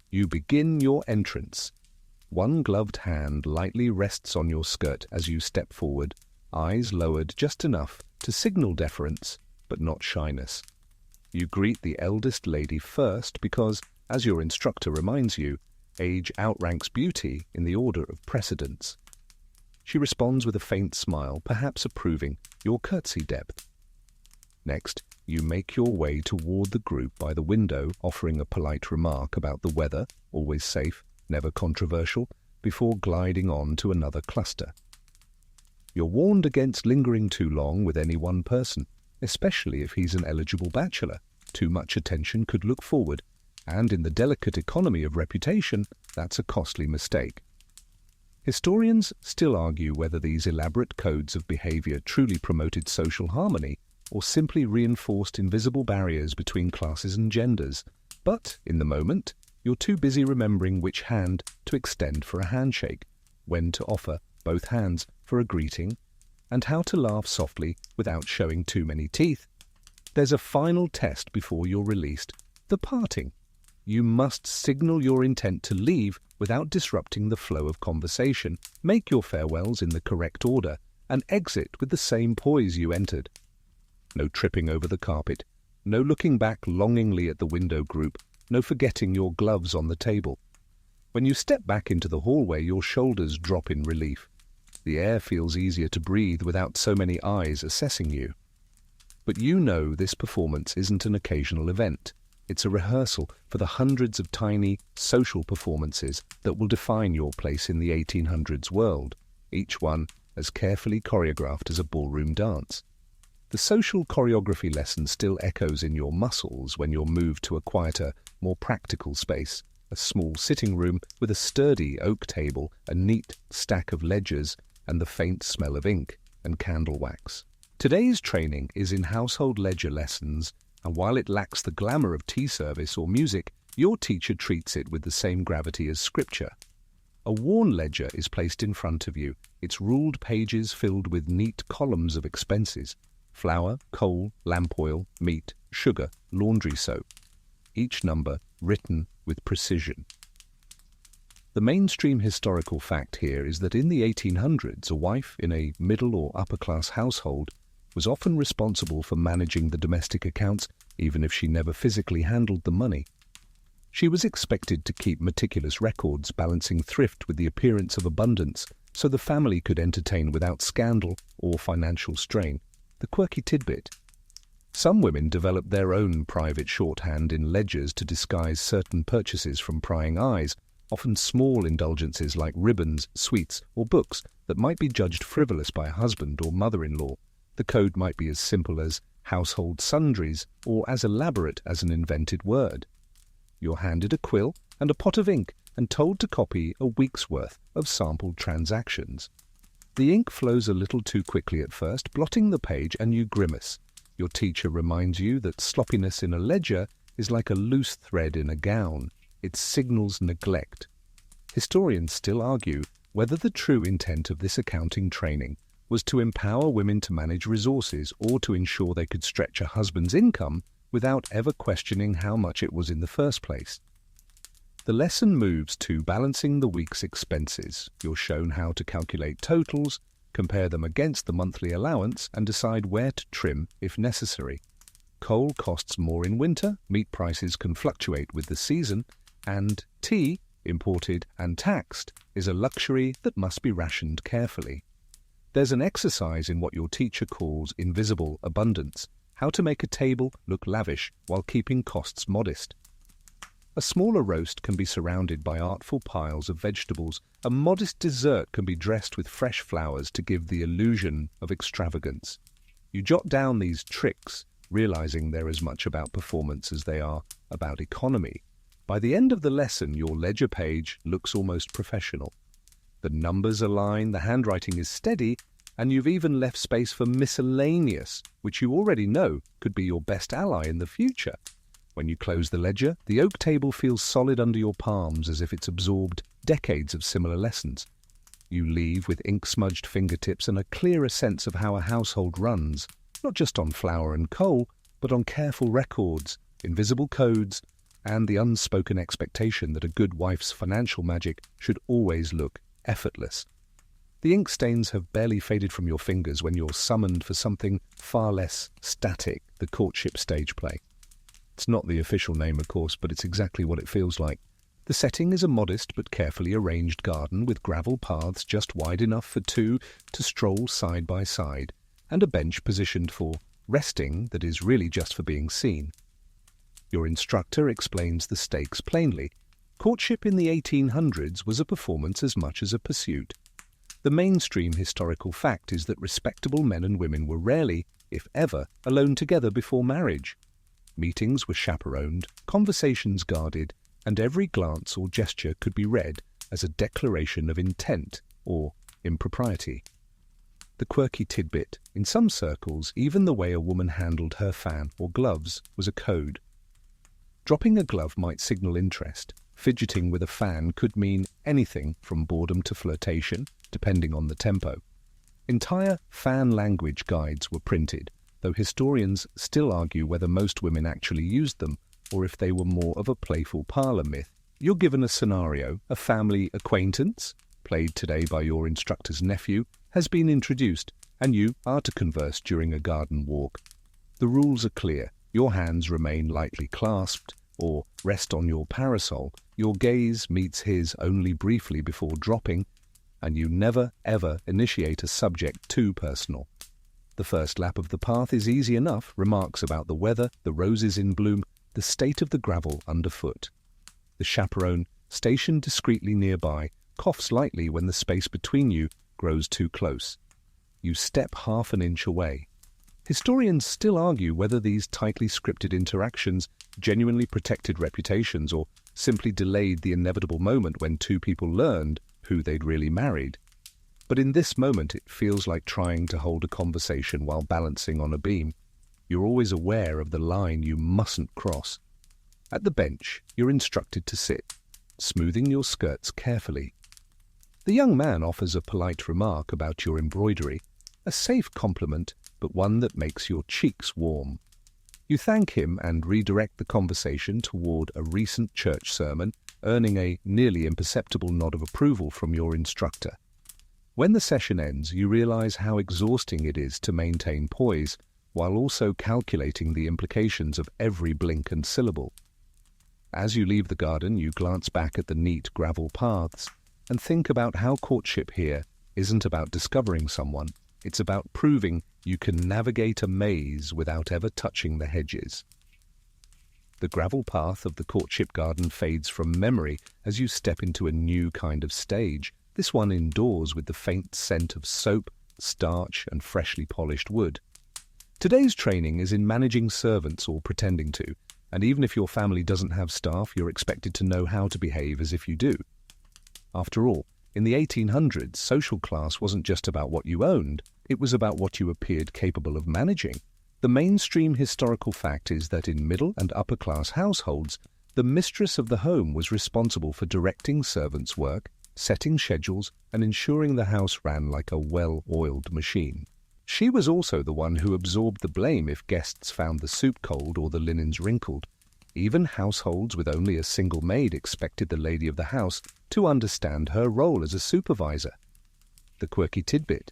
You begin your entrance. One gloved hand lightly rests on your skirt as you step forward, eyes lowered just enough to signal deference, but not shyness. You greet the eldest lady first because, as your instructor reminds you, age outranks beauty in the order of precedence. She responds with a faint smile, perhaps approving your curtsy depth. Next, you make your way toward the group by the window, offering a polite remark about the weather, always safe, never controversial, before gliding on to another cluster. You're warned against lingering too long with any one person, especially if he's an eligible bachelor. Too much attention could look forward, and in the delicate economy of reputation, that's a costly mistake. Historians still argue whether these elaborate codes of behavior truly promoted social harmony or simply reinforced invisible barriers between classes and genders. But, in the moment, you're too busy remembering which hand to extend for a handshake, when to offer both hands for a greeting, and how to laugh softly without showing too many teeth, There's a final test before you're released, the parting. You must signal your intent to leave without disrupting the flow of conversation, make your farewells in the correct order, and exit with the same poise you entered. No tripping over the carpet, no looking back longingly at the window group, no forgetting your gloves on the table. When you step back into the hallway, your shoulders drop in relief. The air feels easier to breathe without so many eyes assessing you. But you know this performance isn't an occasional event. It's a rehearsal for the hundreds of tiny social performances that will define your place in the 1800s world, each one as carefully choreographed as a ballroom dance. The social choreography lesson still echoes in your muscles when you're moved to a quieter, more practical space, a small sitting room with a sturdy oak table, a neat stack of ledgers, and the faint smell of ink and candle wax. Today's training is in household ledger lessons, and while it lacks the glamour of tea service or music, your teacher treats it with the same gravity as scripture. A worn ledger is placed in front of you, its ruled pages filled with neat columns of expenses: flour, coal, lamp oil, meat, sugar, laundry soap. Each number written with precision. The mainstream historical fact here is that in the 1800s, a wife in a middle or upper-class household was often responsible for managing the domestic accounts, even if she never physically handled the money. She was expected to keep meticulous records, balancing thrift with the appearance of abundance, so the family could entertain without scandal or financial strain. The quirky tidbit. Some women developed their own private shorthand in ledgers to disguise certain purchases from prying eyes, often small indulgences like ribbons, sweets, or books that might be judged frivolous by a husband or mother-in-law. The code might be as simple as household sundries or as elaborate as an invented word. You're handed a quill and a pot of ink and told to copy a week's worth of sampled transactions. The ink flows a little too quickly at first, blotting the page, and you grimace. Your teacher reminds you that sloppiness in a ledger is like a loose thread in a gown. It signals neglect. Historians still argue whether the true intent of this accounting training was to empower women to manage resources or to ensure they could stretch a husband's income without ever questioning how much it was in the first place. The lesson moves to balancing the week's expenses. You're shown how to calculate totals, compare them against the monthly allowance, and decide where to trim if necessary. Coal costs more in winter, meat prices can fluctuate with the season, and tea, imported and taxed, is a luxury that must be rationed carefully. There's an exercise in what your teacher calls invisible abundance, how to make a table look lavish while keeping costs modest. A smaller roast can be surrounded by artful piles of vegetables. A modest dessert can be dressed with fresh flowers to give the illusion of extravagance. You jot down these tricks, realizing they're as much about performance as they are about economy. By the end of the lesson, your ledger page looks almost professional. The numbers align, the handwriting is steady, and you've even left space for miscellaneous, which you already know could be your best ally in the future. When you close the ledger, the oak table feels solid under your palms as if it's absorbed decades of similar lessons. You leave with ink-smudged fingertips and a clearer sense of how a household runs, not just on flour and coal, but on careful records, invisible codes, and the unspoken expectation that a good wife's financial magic should always look effortless. The ink stains have barely faded from your fingers when you're summoned for something far less static, the courtship stage play. It's not the official name, of course, but it's exactly what it feels like. The setting is a modest but carefully arranged garden with gravel paths just wide enough for two to stroll side by side, and a bench positioned for resting that is really just for being seen. Your instructor explains the stakes plainly. Courtship in the 1800s was a performance as much as a pursuit. The mainstream historical fact is that respectable men and women were rarely, if ever, alone together before marriage. Meetings were chaperoned, conversations guarded, and every glance or gesture could be read as a declaration of intent or impropriety. The quirky tidbit: in some circles, even the way a woman handled her fan or gloves was a code. Dropping a glove might signal interest. Fidgeting with a fan could mean anything from boredom to flirtation, depending on the tempo. Entire fan language guides were printed, though historians still argue whether most women actually used them or if they were more of a playful parlour myth. You're given a scenario: a family acquaintance, played today by your instructor's nephew, has been introduced, and you are to converse during a garden walk. The rules are clear. Your hands remain lightly clasped or rest on your parasol. Your gaze meets his only briefly before dropping, and you never ever initiate a subject too personal. The first lap of the path is easy enough: remarks about the weather, the roses in bloom, the state of the gravel underfoot. The chaperone, stationed discreetly nearby, coughs lightly when the space between you grows too close. You step half an inch away. Historians still argue whether these tightly scripted interactions genuinely protected reputations or simply delayed the inevitable moment when two people learned who they'd really married. But in this moment it feels like trying to hold a conversation while balancing on a beam. You're always aware of the line you mustn't cross. At the bench, you're instructed to sit, smoothing your skirts carefully. The young man offers a polite remark about your embroidery, a safe compliment, but one that makes your cheeks warm. You thank him and redirect the conversation toward a recent church sermon, earning a nearly imperceptible nod of approval from your instructor. When the session ends, you realize how exhausting it is to maintain poise while also calculating the implications of every blink and syllable. As you leave the garden, you glance back at the neat gravel paths and think about how courtship here isn't about discovering someone. It's about proving you can navigate a maze without ever touching the hedges. The gravel path of the courtship garden fades from memory as you step into a new kind of stage, this one indoors with the faint scent of soap, starch, and freshly polished wood. Today's training is in managing servants or pretending to, and even if your family doesn't have staff, you're expected to know how to behave as if you do. After all, in the 1800s, social class wasn't just about what you owned, it was about what you appeared capable of managing. The mainstream historical fact is that in middle and upper class households, the mistress of the home was responsible for directing servants' work, setting schedules, and ensuring the house ran like a well-oiled machine. She was also the one who absorbed the blame if guests found the soup cold or the linens wrinkled. Even households with only a single maid expected the lady of the house to understand her role as a supervisor. The quirky tidbit: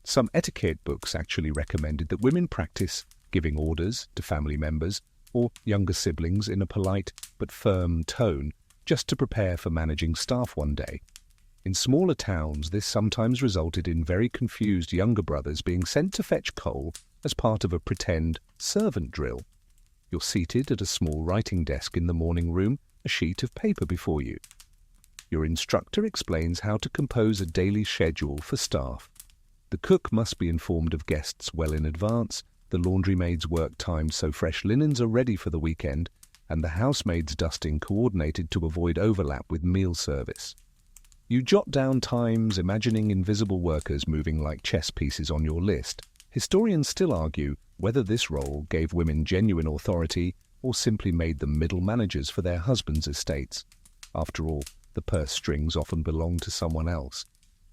some etiquette books actually recommended that women practice giving orders to family members or younger siblings in a polite but firm tone, just to prepare for managing staff one day. In smaller towns, this sometimes resulted in very confused younger brothers being sent to fetch coal as part of a pretend servant drill. You're seated at a small writing desk in the morning room, a sheet of paper before you. Your instructor explains how to compose a daily schedule for staff. The cook must be informed of guests well in advance, the laundrymaid's work timed so fresh linens are ready for the weekend, and the housemaid's dusting coordinated to avoid overlap with meal service. You jot down times, imagining invisible workers moving like chess pieces on your list. Historians still argue whether this role gave women genuine authority or simply made them middle managers for their husbands' estates. After all, the purse strings often belong to someone else.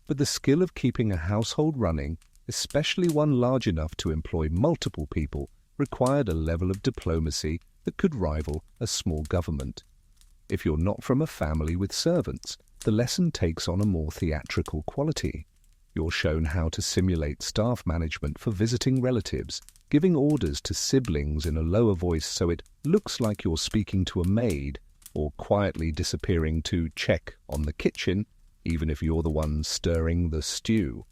But the skill of keeping a household running, especially one large enough to employ multiple people, required a level of diplomacy that could rival a small government. If you're not from a family with servants, the lesson takes on a more theatrical quality. You're shown how to simulate staff management for visiting relatives, giving orders to siblings in a lower voice so it looks like you're speaking to a maid, or quietly disappearing to check on the kitchen, even if you're the one stirring the stew.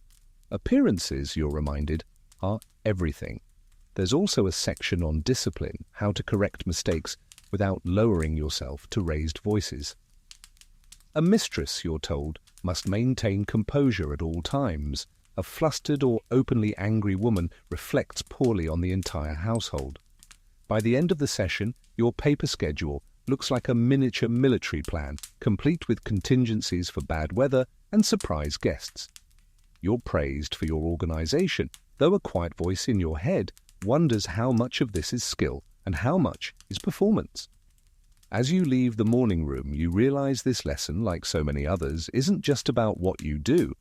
Appearances, you're reminded, are everything. There's also a section on discipline, how to correct mistakes without lowering yourself to raised voices. A mistress, you're told, must maintain composure at all times. A flustered or openly angry woman reflects poorly on the entire household. By the end of the session, your paper schedule looks like a miniature military plan, complete with contingencies for bad weather and surprise guests. You're praised for your organization, though a quiet voice in your head wonders how much of this is skill and how much is performance. As you leave the morning room, you realize this lesson, like so many others, isn't just about what you do.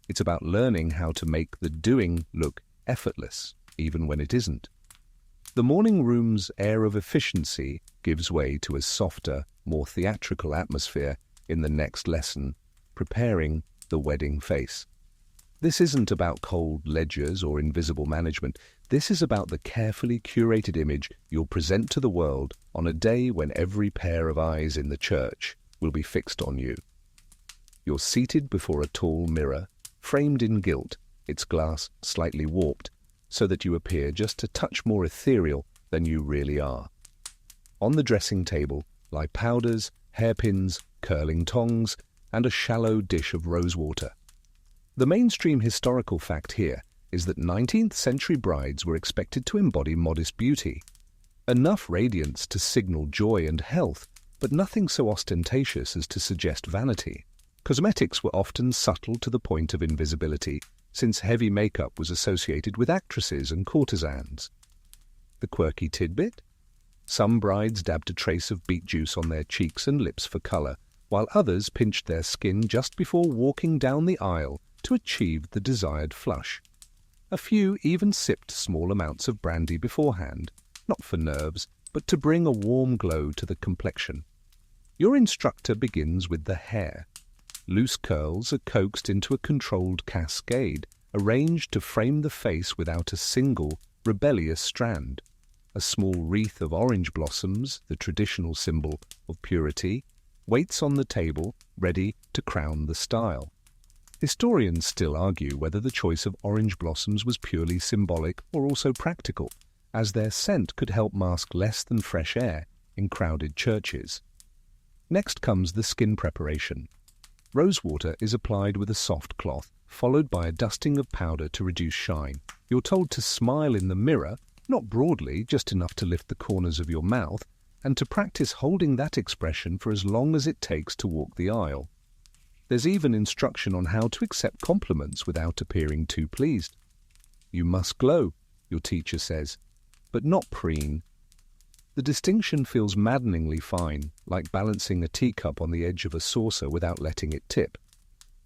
It's about learning how to make the doing look effortless. even when it isn't. The morning room's air of efficiency gives way to a softer, more theatrical atmosphere in the next lesson, preparing the wedding face. This isn't about cold ledgers or invisible management. This is about the carefully curated image you'll present to the world on a day when every pair of eyes in the church will be fixed on you. You're seated before a tall mirror, framed in gilt, its glass slightly warped, so that you appear just a touch more ethereal than you really are. On the dressing table lie powders, hairpins, curling tongs, and a shallow dish of rosewater. The mainstream historical fact here is that 19th century brides were expected to embody modest beauty. Enough radiance to signal joy and health, but nothing so ostentatious as to suggest vanity. Cosmetics were often subtle to the point of invisibility, since heavy makeup was associated with actresses and courtesans. The quirky tidbit? Some brides dabbed a trace of beet juice on their cheeks and lips for colour, while others pinched their skin just before walking down the aisle to achieve the desired flush. A few even sipped small amounts of brandy beforehand, not for nerves, but to bring a warm glow to the complexion. Your instructor begins with the hair. Loose curls are coaxed into a controlled cascade, arranged to frame the face without a single, rebellious strand. A small wreath of orange blossoms, the traditional symbol of purity, waits on the table, ready to crown the style. Historians still argue whether the choice of orange blossoms was purely symbolic or also practical, as their scent could help mask less than fresh air in crowded churches. Next comes the skin preparation. Rosewater is applied with a soft cloth, followed by a dusting of powder to reduce shine. You're told to smile in the mirror, not broadly, just enough to lift the corners of your mouth, and to practice holding that expression for as long as it takes to walk the aisle. There's even instruction on how to accept compliments without appearing too pleased. You must glow, your teacher says, but not preen. The distinction feels maddeningly fine, like balancing a teacup on the edge of a saucer without letting it tip.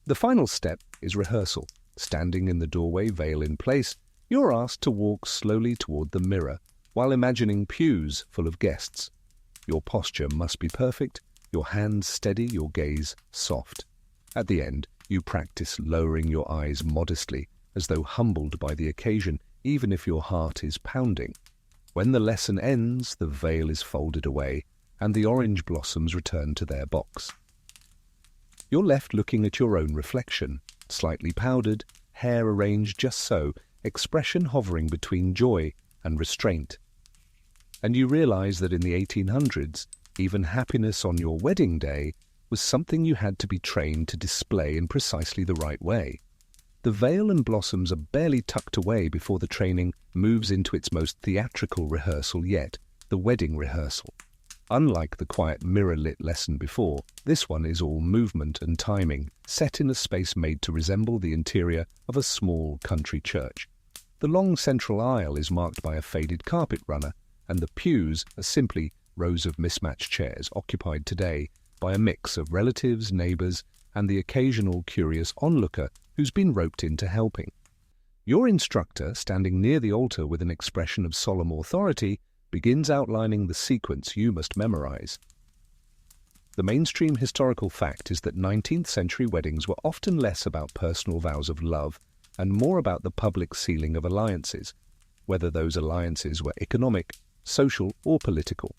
The final step is rehearsal. Standing in the doorway, veil in place, you're asked to walk slowly toward the mirror while imagining pews full of guests. Your posture must be perfect, your hands steady, your gaze soft. At the end, you practice lowering your eyes modestly, as though humbled by the occasion, even if your heart is pounding. When the lesson ends, the veil is folded away, and the orange blossoms return to their box. You're left looking at your own reflection, slightly powdered, hair arranged just so, expression hovering between joy and restraint. And you realize that in the 1800s, even happiness on your wedding day was something you had to be trained to display in precisely the right way. The veil and blossoms are barely tucked away before the training moves into its most theatrical rehearsal yet, the wedding rehearsal. Unlike the quiet mirror-lit lesson before, this one is all movement and timing, set in a space made to resemble the interior of a small country church. The long central aisle is marked by a faded carpet runner, and the pews are simply rows of mismatched chairs occupied today by a mix of relatives, neighbors, and the occasional curious onlooker who's been roped into helping. Your instructor, standing near the altar with an expression of solemn authority, begins outlining the sequence you must memorize. The mainstream historical fact is that 19th century weddings were often less about personal vows of love and more about the public sealing of alliances, whether those alliances were economic, social, or political.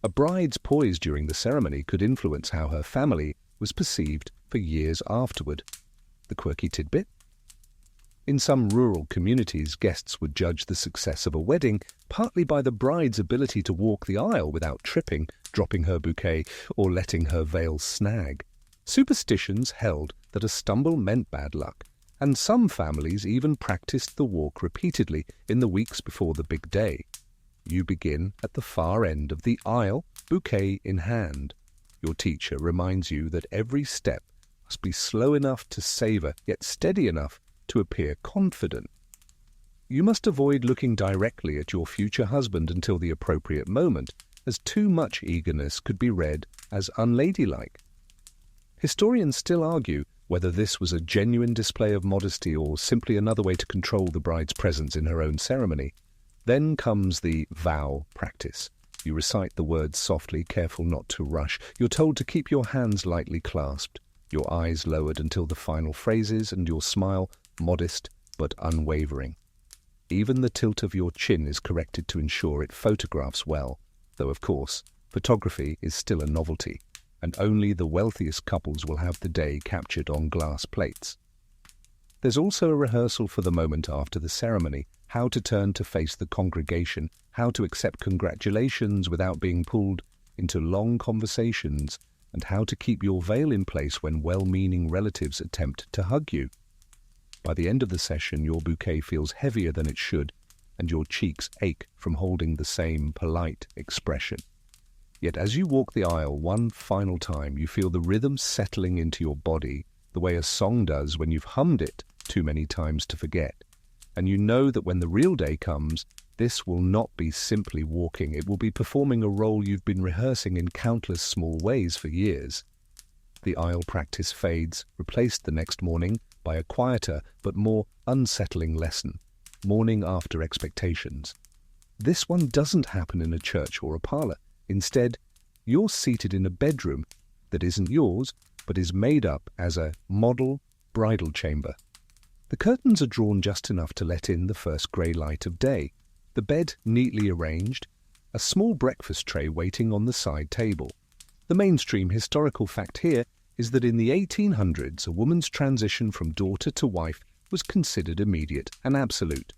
A bride's poise during the ceremony could influence how her family was perceived for years afterward. The quirky tidbit? In some rural communities, guests would judge the success of a wedding partly by the bride's ability to walk the aisle without tripping, dropping her bouquet, or letting her veil snag. Superstitions held that a stumble meant bad luck, and some families even practiced the walk repeatedly in the weeks before the big day. You begin at the far end of the aisle, bouquet in hand. Your teacher reminds you that every step must be slow enough to savor, yet steady enough to appear confident. You must avoid looking directly at your future husband until the appropriate moment, as too much eagerness could be read as unladylike. Historians still argue whether this was a genuine display of modesty or simply another way to control the bride's presence in her own ceremony. Then comes the vow practice. You recite the words softly, careful not to rush. You're told to keep your hands lightly clasped, your eyes lowered until the final phrases, and your smile modest but unwavering. Even the tilt of your chin is corrected to ensure it photographs well, though of course, photography is still a novelty, and only the wealthiest couples will have the day captured on glass plates. There's also a rehearsal for the moment after the ceremony, how to turn to face the congregation, how to accept congratulations without being pulled into long conversations, and how to keep your veil in place when well-meaning relatives attempt to hug you. By the end of the session, your bouquet feels heavier than it should, and your cheeks ache from holding the same polite expression. Yet as you walk the aisle one final time, you feel the rhythm settling into your body, the way a song does when you've hummed it too many times to forget. And you know that when the real day comes, this will not be simply walking. It will be performing a role you've been rehearsing in countless small ways for years. The aisle practice fades, replaced the next morning by a quieter but more unsettling lesson, morning after expectations. This one doesn't happen in a church or a parlor. Instead, you're seated in a bedroom that isn't yours, but is made up as a model bridal chamber. The curtains are drawn just enough to let in the first grey light of day, the bed neatly arranged, a small breakfast tray waiting on the side table. The mainstream historical fact here is that in the 1800s, a woman's transition from daughter to wife was considered immediate and absolute.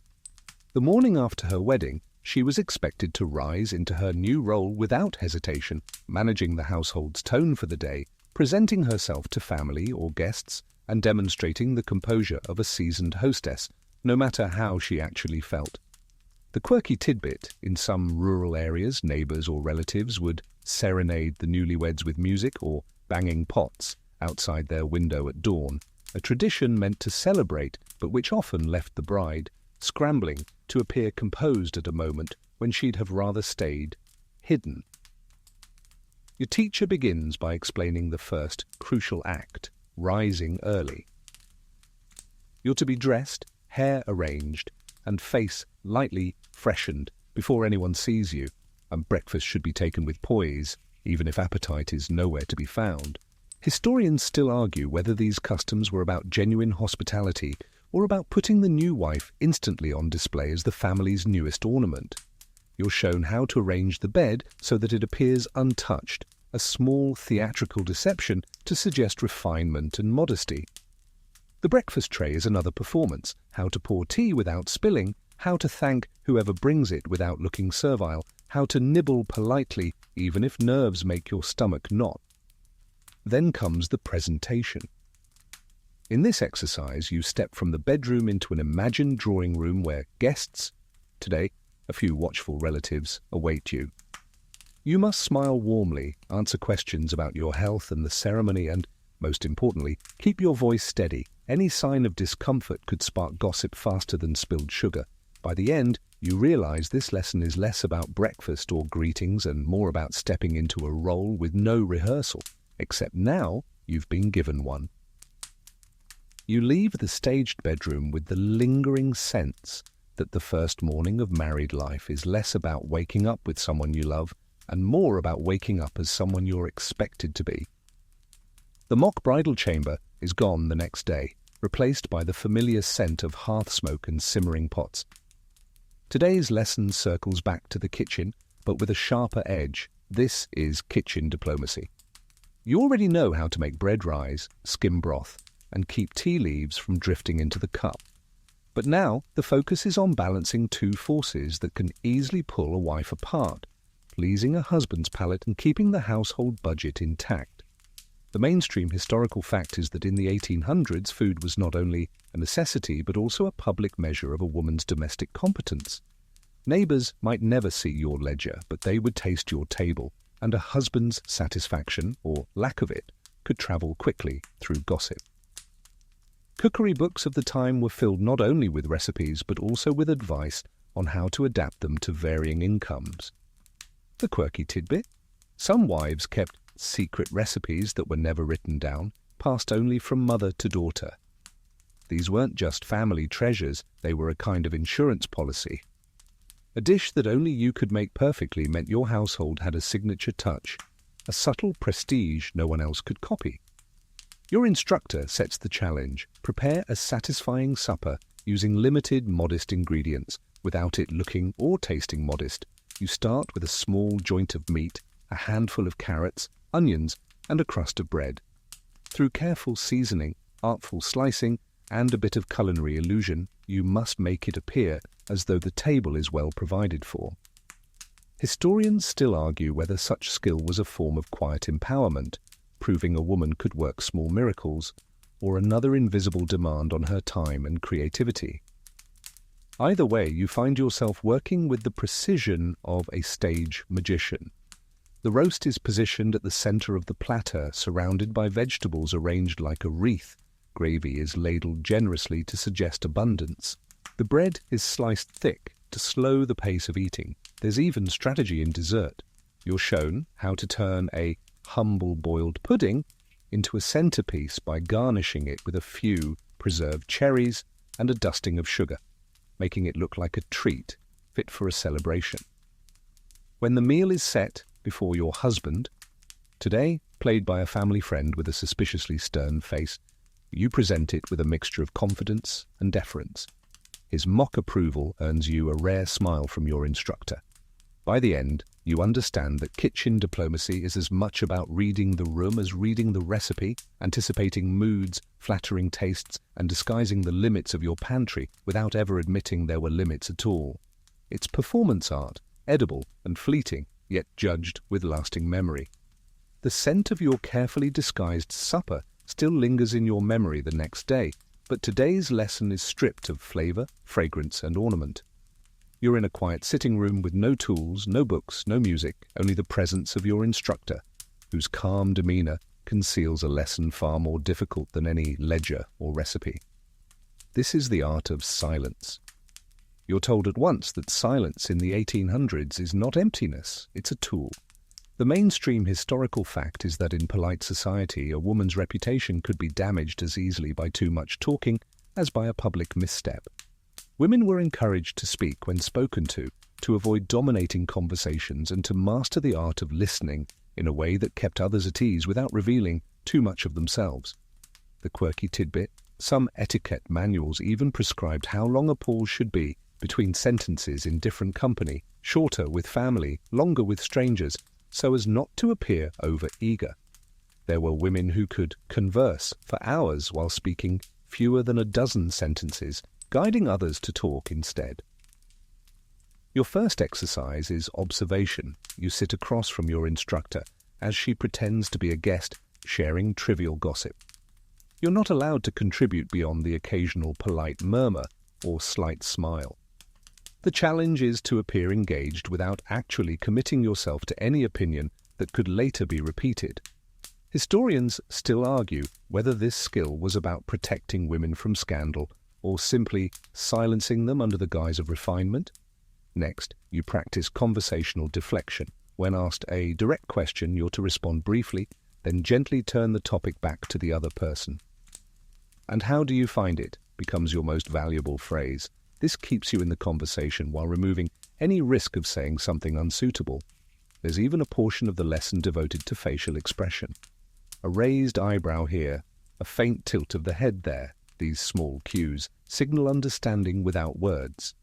The morning after her wedding, she was expected to rise into her new role without hesitation, managing the household's tone for the day, presenting herself to family or guests, and demonstrating the composure of a seasoned hostess, no matter how she actually felt. The quirky tidbit, in some rural areas, neighbours or relatives would serenade the newlyweds with music or banging pots outside their window at dawn, a tradition meant to celebrate, but which often left the bride scrambling to appear composed at a moment when she'd have rather stayed hidden. Your teacher begins by explaining the first crucial act, rising early. You're to be dressed, hair arranged, and face lightly freshened before anyone sees you, and breakfast should be taken with poise, even if appetite is nowhere to be found. Historians still argue whether these customs were about genuine hospitality or about putting the new wife instantly on display as the family's newest ornament. You're shown how to arrange the bed so that it appears untouched, a small theatrical deception to suggest refinement and modesty. The breakfast tray is another performance, how to pour tea without spilling, how to thank whoever brings it without looking servile, how to nibble politely even if nerves make your stomach knot. Then comes the presentation. In this exercise, you step from the bedroom into an imagined drawing room where guests, today a few watchful relatives, await you. You must smile warmly, answer questions about your health and the ceremony, and, most importantly, keep your voice steady. Any sign of discomfort could spark gossip faster than spilled sugar. By the end, you realize this lesson is less about breakfast or greetings and more about stepping into a role with no rehearsal, except now you've been given one. You leave the staged bedroom with the lingering sense that the first morning of married life is less about waking up with someone you love and more about waking up as someone you're expected to be. The mock bridal chamber is gone the next day, replaced by the familiar scent of hearth smoke and simmering pots. Today's lesson circles back to the kitchen, but with a sharper edge. This is kitchen diplomacy. You already know how to make bread rise, skim broth, and keep tea leaves from drifting into the cup. But now the focus is on balancing two forces that can easily pull a wife apart, pleasing a husband's palate and keeping the household budget intact. The mainstream historical fact is that in the 1800s, food was not only a necessity but also a public measure of a woman's domestic competence. Neighbours might never see your ledger, but they would taste your table, and a husband's satisfaction, or lack of it, could travel quickly through gossip. Cookery books of the time were filled not only with recipes but also with advice on how to adapt them to varying incomes. The quirky tidbit: some wives kept secret recipes that were never written down, passed only from mother to daughter. These weren't just family treasures, they were a kind of insurance policy. A dish that only you could make perfectly meant your household had a signature touch, a subtle prestige no one else could copy. Your instructor sets the challenge: prepare a satisfying supper using limited, modest ingredients, without it looking or tasting modest. You start with a small joint of meat, a handful of carrots, onions, and a crust of bread. Through careful seasoning, artful slicing, and a bit of culinary illusion, you must make it appear as though the table is well provided for. Historians still argue whether such skill was a form of quiet empowerment, proving a woman could work small miracles, or another invisible demand on her time and creativity. Either way, you find yourself working with the precision of a stage magician. The roast is positioned at the center of the platter, surrounded by vegetables arranged like a wreath. Gravy is ladled generously to suggest abundance. The bread is sliced thick to slow the pace of eating. There's even strategy in dessert. You're shown how to turn a humble boiled pudding into a centerpiece by garnishing it with a few preserved cherries and a dusting of sugar, making it look like a treat fit for a celebration. When the meal is set before your husband, today played by a family friend with a suspiciously stern face, you present it with a mixture of confidence and deference. His mock approval earns you a rare smile from your instructor. By the end, you understand that kitchen diplomacy is as much about reading the room as reading the recipe, anticipating moods, flattering tastes, and disguising the limits of your pantry without ever admitting there were limits at all. It's performance art, edible and fleeting, yet judged with lasting memory. The scent of your carefully disguised supper still lingers in your memory the next day, but today's lesson is stripped of flavor, fragrance, and ornament. You're in a quiet sitting room with no tools, no books, no music, only the presence of your instructor, whose calm demeanor conceals a lesson far more difficult than any ledger or recipe. This is the art of silence. You're told at once that silence in the 1800s is not emptiness, it's a tool. The mainstream historical fact is that in polite society, a woman's reputation could be damaged as easily by too much talking as by a public misstep. Women were encouraged to speak when spoken to avoid dominating conversations and to master the art of listening in a way that kept others at ease without revealing too much of themselves. The quirky tidbit: some etiquette manuals even prescribed how long a pause should be between sentences in different company, shorter with family, longer with strangers, so as not to appear over-eager. There were women who could converse for hours while speaking fewer than a dozen sentences, guiding others to talk instead. Your first exercise is observation. You sit across from your instructor as she pretends to be a guest, sharing trivial gossip. You're not allowed to contribute beyond the occasional polite murmur or slight smile. The challenge is to appear engaged without actually committing yourself to any opinion that could later be repeated. Historians still argue whether this skill was about protecting women from scandal or simply silencing them under the guise of refinement. Next, you practice conversational deflection. When asked a direct question, you're to respond briefly, then gently turn the topic back to the other person. "And how do you find it?" becomes your most valuable phrase. This keeps you in the conversation while removing any risk of saying something unsuitable. There's even a portion of the lesson devoted to facial expression. A raised eyebrow here, a faint tilt of the head there. These small cues signal understanding without words.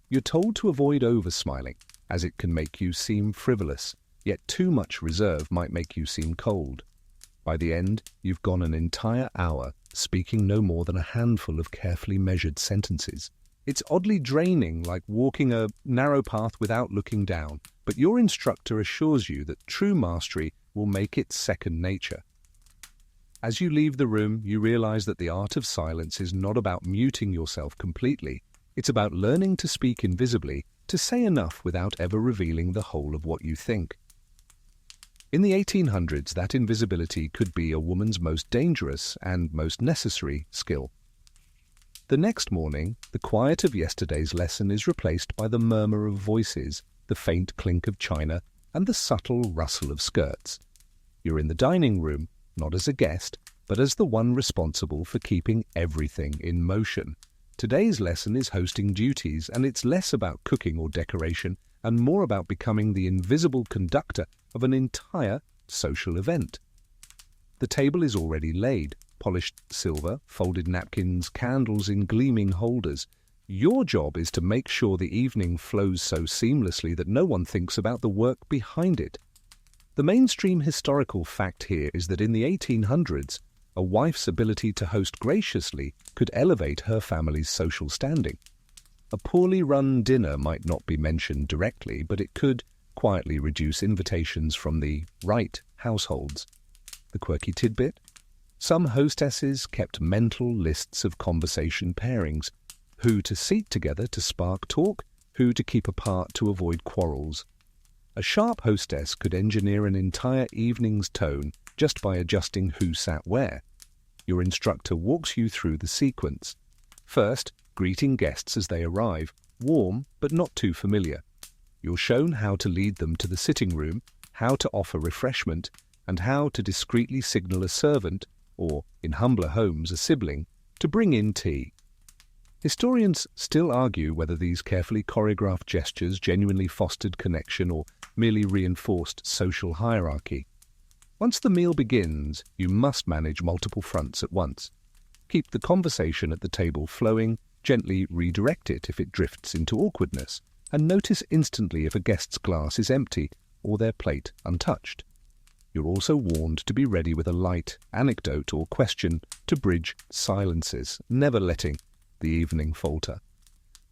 You're told to avoid over-smiling, as it can make you seem frivolous, yet too much reserve might make you seem cold. By the end, you've gone an entire hour speaking no more than a handful of carefully measured sentences. It's oddly draining, like walking a narrow path without looking down, but your instructor assures you that true mastery will make it second nature. As you leave the room, you realize that the art of silence is not about muting yourself completely. It's about learning to speak invisibly, to say enough without ever revealing the whole of what you think. In the 1800s, that invisibility could be a woman's most dangerous and most necessary skill. The next morning, the quiet of yesterday's lesson is replaced by the murmur of voices, the faint clink of china, and the subtle rustle of skirts. You're in the dining room, not as a guest, but as the one responsible for keeping everything in motion. Today's lesson is hosting duties, and it's less about cooking or decoration and more about becoming the invisible conductor of an entire social event. The table is already laid, polished silver, folded napkins, candles in gleaming holders. Your job is to make sure the evening flows so seamlessly that no one thinks about the work behind it. The mainstream historical fact here is that in the 1800s, a wife's ability to host graciously could elevate her family's social standing. A poorly run dinner might not be mentioned directly, but it could quietly reduce invitations from the right households. The quirky tidbit? Some hostesses kept mental lists of conversation pairings, who to seat together to spark talk, who to keep apart to avoid quarrels. A sharp hostess could engineer an entire evening's tone just by adjusting who sat where. Your instructor walks you through the sequence. First, greeting guests as they arrive, warm but not too familiar. You're shown how to lead them to the sitting room, how to offer refreshment, and how to discreetly signal a servant, or, in humbler homes, a sibling, to bring in tea. Historians still argue whether these carefully choreographed gestures genuinely fostered connection or merely reinforced social hierarchy. Once the meal begins, you must manage multiple fronts at once. Keep the conversation at the table flowing, gently redirect it if it drifts into awkwardness, and notice instantly if a guest's glass is empty or their plate untouched. You're also warned to be ready with a light anecdote or question to bridge silences, never letting the evening falter.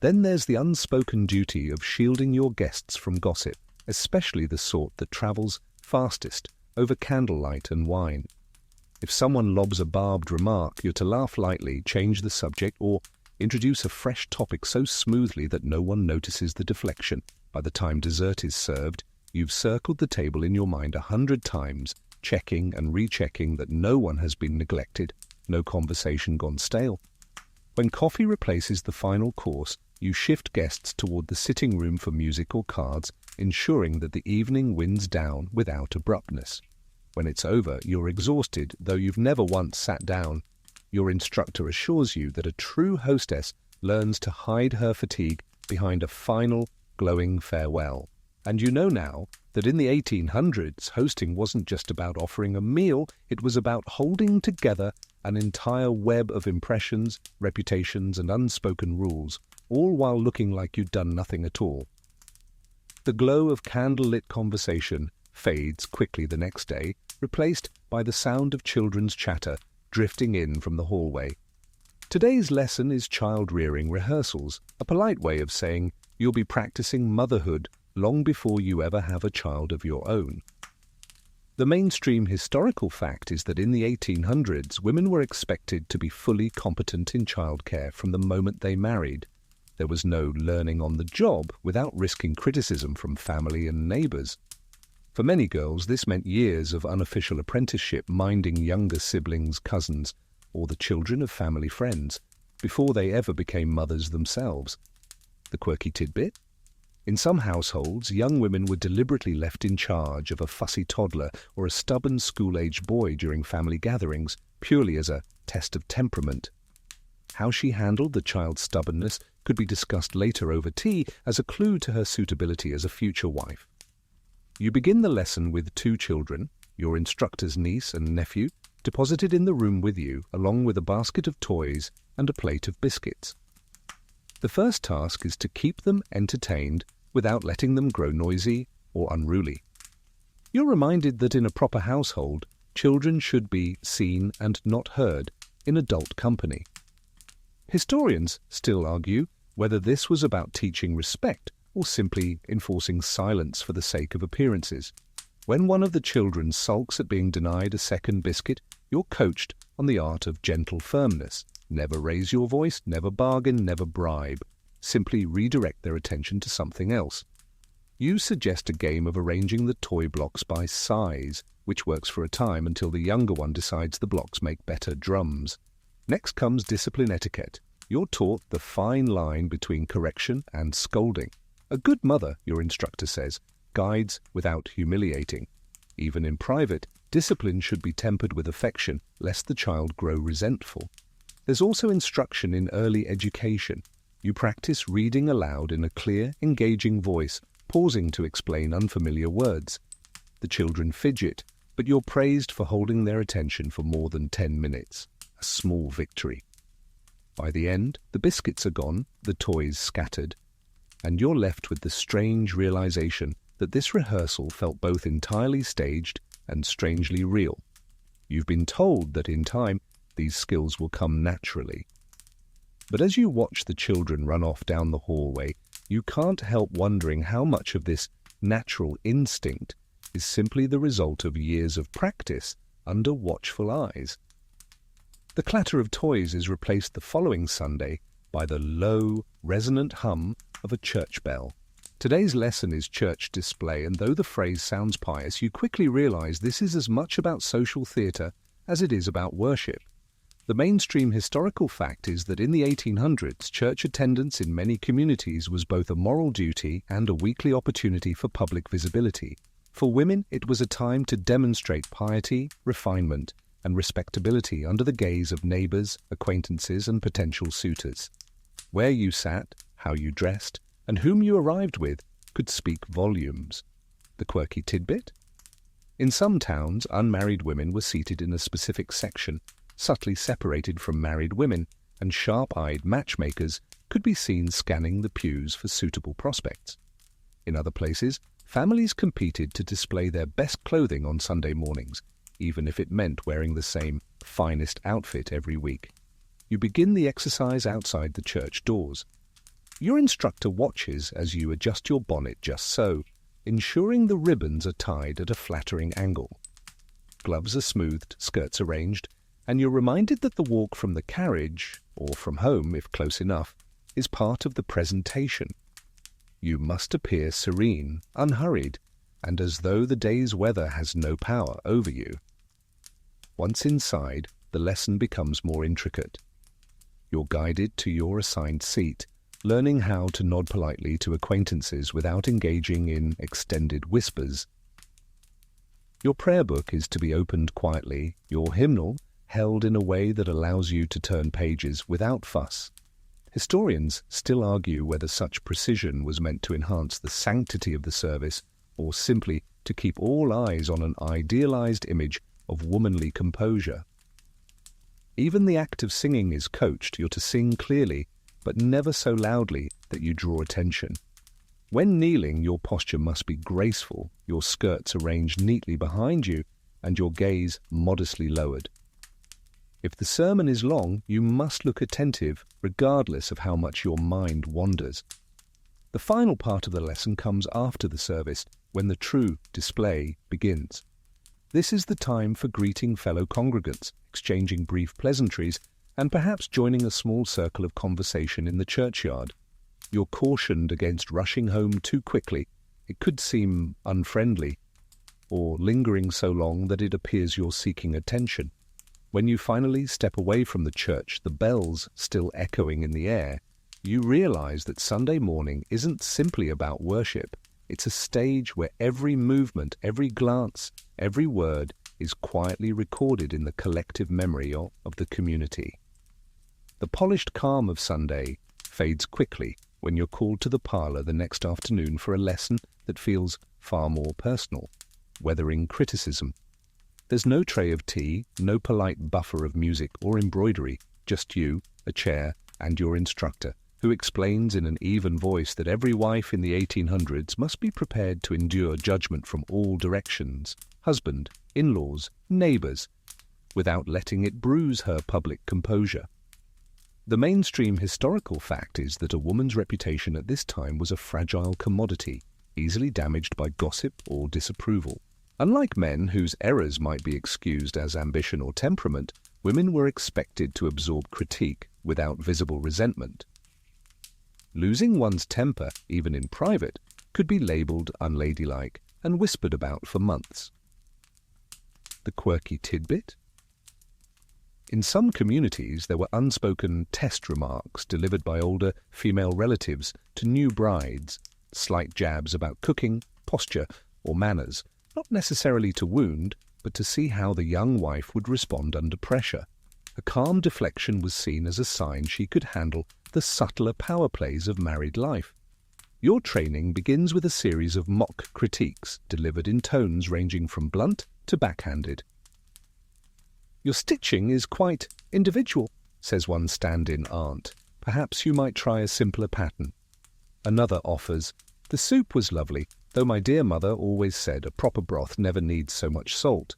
Then there's the unspoken duty of shielding your guests from gossip, especially the sort that travels fastest over candlelight and wine. If someone lobs a barbed remark, you're to laugh lightly, change the subject, or introduce a fresh topic so smoothly that no one notices the deflection. By the time dessert is served, you've circled the table in your mind 100 times, checking and rechecking that no one has been neglected, no conversation gone stale. When coffee replaces the final course, you shift guests toward the sitting room for music or cards, ensuring that the evening winds down without abruptness. When it's over, you're exhausted, though you've never once sat down. Your instructor assures you that a true hostess learns to hide her fatigue behind a final, glowing farewell. And you know now that in the 1800s, hosting wasn't just about offering a meal, it was about holding together an entire web of impressions, reputations, and unspoken rules, all while looking like you'd done nothing at all. The glow of candlelit conversation fades quickly the next day, replaced by the sound of children's chatter drifting in from the hallway. Today's lesson is child-rearing rehearsals, a polite way of saying you'll be practicing motherhood long before you ever have a child of your own. The mainstream historical fact is that in the 1800s, women were expected to be fully competent in childcare from the moment they married. There was no learning on the job without risking criticism from family and neighbors. For many girls, this meant years of unofficial apprenticeship minding younger siblings, cousins, or the children of family friends, before they ever became mothers themselves. The quirky tidbit? In some households, young women were deliberately left in charge of a fussy toddler or a stubborn school-age boy during family gatherings, purely as a test of temperament. How she handled the child's stubbornness could be discussed later over tea as a clue to her suitability as a future wife. You begin the lesson with 2 children, your instructor's niece and nephew, deposited in the room with you, along with a basket of toys and a plate of biscuits. The first task is to keep them entertained without letting them grow noisy or unruly. You're reminded that in a proper household, children should be seen and not heard in adult company. Historians still argue whether this was about teaching respect or simply enforcing silence for the sake of appearances. When one of the children sulks at being denied a second biscuit, you're coached on the art of gentle firmness. Never raise your voice, never bargain, never bribe. Simply redirect their attention to something else. You suggest a game of arranging the toy blocks by size, which works for a time until the younger one decides the blocks make better drums. Next comes discipline etiquette. You're taught the fine line between correction and scolding. A good mother, your instructor says, guides without humiliating. Even in private, discipline should be tempered with affection, lest the child grow resentful. There's also instruction in early education. You practice reading aloud in a clear, engaging voice, pausing to explain unfamiliar words. The children fidget, but you're praised for holding their attention for more than 10 minutes. A small victory. By the end, the biscuits are gone, the toys scattered, and you're left with the strange realization that this rehearsal felt both entirely staged and strangely real. You've been told that in time, these skills will come naturally. But as you watch the children run off down the hallway, you can't help wondering how much of this natural instinct is simply the result of years of practice under watchful eyes. The clatter of toys is replaced the following Sunday by the low, resonant hum of a church bell. Today's lesson is church display, and though the phrase sounds pious, you quickly realize this is as much about social theatre as it is about worship. The mainstream historical fact is that in the 1800s, church attendance in many communities was both a moral duty and a weekly opportunity for public visibility. For women, it was a time to demonstrate piety, refinement, and respectability under the gaze of neighbours, acquaintances, and potential suitors. Where you sat, how you dressed, and whom you arrived with could speak volumes. The quirky tidbit? In some towns, unmarried women were seated in a specific section, subtly separated from married women, and sharp-eyed matchmakers could be seen scanning the pews for suitable prospects. In other places, families competed to display their best clothing on Sunday mornings, even if it meant wearing the same finest outfit every week. You begin the exercise outside the church doors. Your instructor watches as you adjust your bonnet just so, ensuring the ribbons are tied at a flattering angle. Gloves are smoothed, skirts arranged, and you're reminded that the walk from the carriage, or from home if close enough, is part of the presentation. You must appear serene, unhurried, and as though the day's weather has no power over you. Once inside, the lesson becomes more intricate. You're guided to your assigned seat, learning how to nod politely to acquaintances without engaging in extended whispers. Your prayer book is to be opened quietly, your hymnal held in a way that allows you to turn pages without fuss. Historians still argue whether such precision was meant to enhance the sanctity of the service or simply to keep all eyes on an idealized image of womanly composure. Even the act of singing is coached. You're to sing clearly, but never so loudly that you draw attention. When kneeling, your posture must be graceful, your skirts arranged neatly behind you, and your gaze modestly lowered. If the sermon is long, you must look attentive, regardless of how much your mind wanders. The final part of the lesson comes after the service, when the true display begins. This is the time for greeting fellow congregants, exchanging brief pleasantries, and perhaps joining a small circle of conversation in the churchyard. You're cautioned against rushing home too quickly. It could seem unfriendly, or lingering so long that it appears you're seeking attention. When you finally step away from the church, the bells still echoing in the air, you realize that Sunday morning isn't simply about worship. It's a stage where every movement, every glance, every word is quietly recorded in the collective memory of the community. The polished calm of Sunday fades quickly when you're called to the parlor the next afternoon for a lesson that feels far more personal, weathering criticism. There's no tray of tea, no polite buffer of music or embroidery, just you, a chair, and your instructor, who explains in an even voice that every wife in the 1800s must be prepared to endure judgment from all directions, husband, in-laws, neighbors, without letting it bruise her public composure. The mainstream historical fact is that a woman's reputation at this time was a fragile commodity, easily damaged by gossip or disapproval. Unlike men whose errors might be excused as ambition or temperament, women were expected to absorb critique without visible resentment. Losing one's temper, even in private, could be labelled unladylike and whispered about for months. The quirky tidbit? In some communities, there were unspoken test remarks delivered by older female relatives to new brides, slight jabs about cooking, posture, or manners, not necessarily to wound, but to see how the young wife would respond under pressure. A calm deflection was seen as a sign she could handle the subtler power plays of married life. Your training begins with a series of mock critiques delivered in tones ranging from blunt to backhanded. "Your stitching is quite individual," says one stand-in aunt. "Perhaps you might try a simpler pattern." Another offers, "The soup was lovely, though my dear mother always said a proper broth never needs so much salt."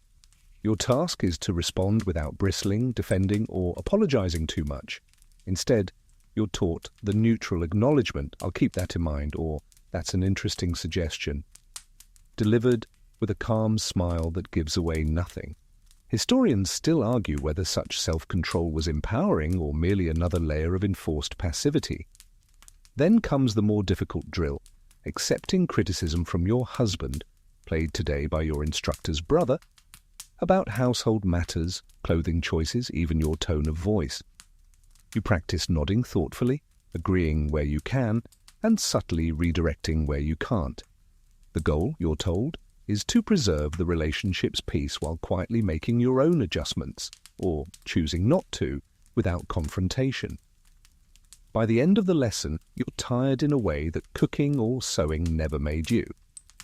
Your task is to respond without bristling, defending, or apologizing too much. Instead, you're taught the neutral acknowledgement, "I'll keep that in mind," or "That's an interesting suggestion," delivered with a calm smile that gives away nothing. Historians still argue whether such self-control was empowering or merely another layer of enforced passivity. Then comes the more difficult drill, accepting criticism from your husband, played today by your instructor's brother, about household matters, clothing choices, even your tone of voice. You practice nodding thoughtfully, agreeing where you can, and subtly redirecting where you can't. The goal, you're told, is to preserve the relationship's peace while quietly making your own adjustments, or choosing not to, without confrontation. By the end of the lesson, you're tired in a way that cooking or sewing never made you.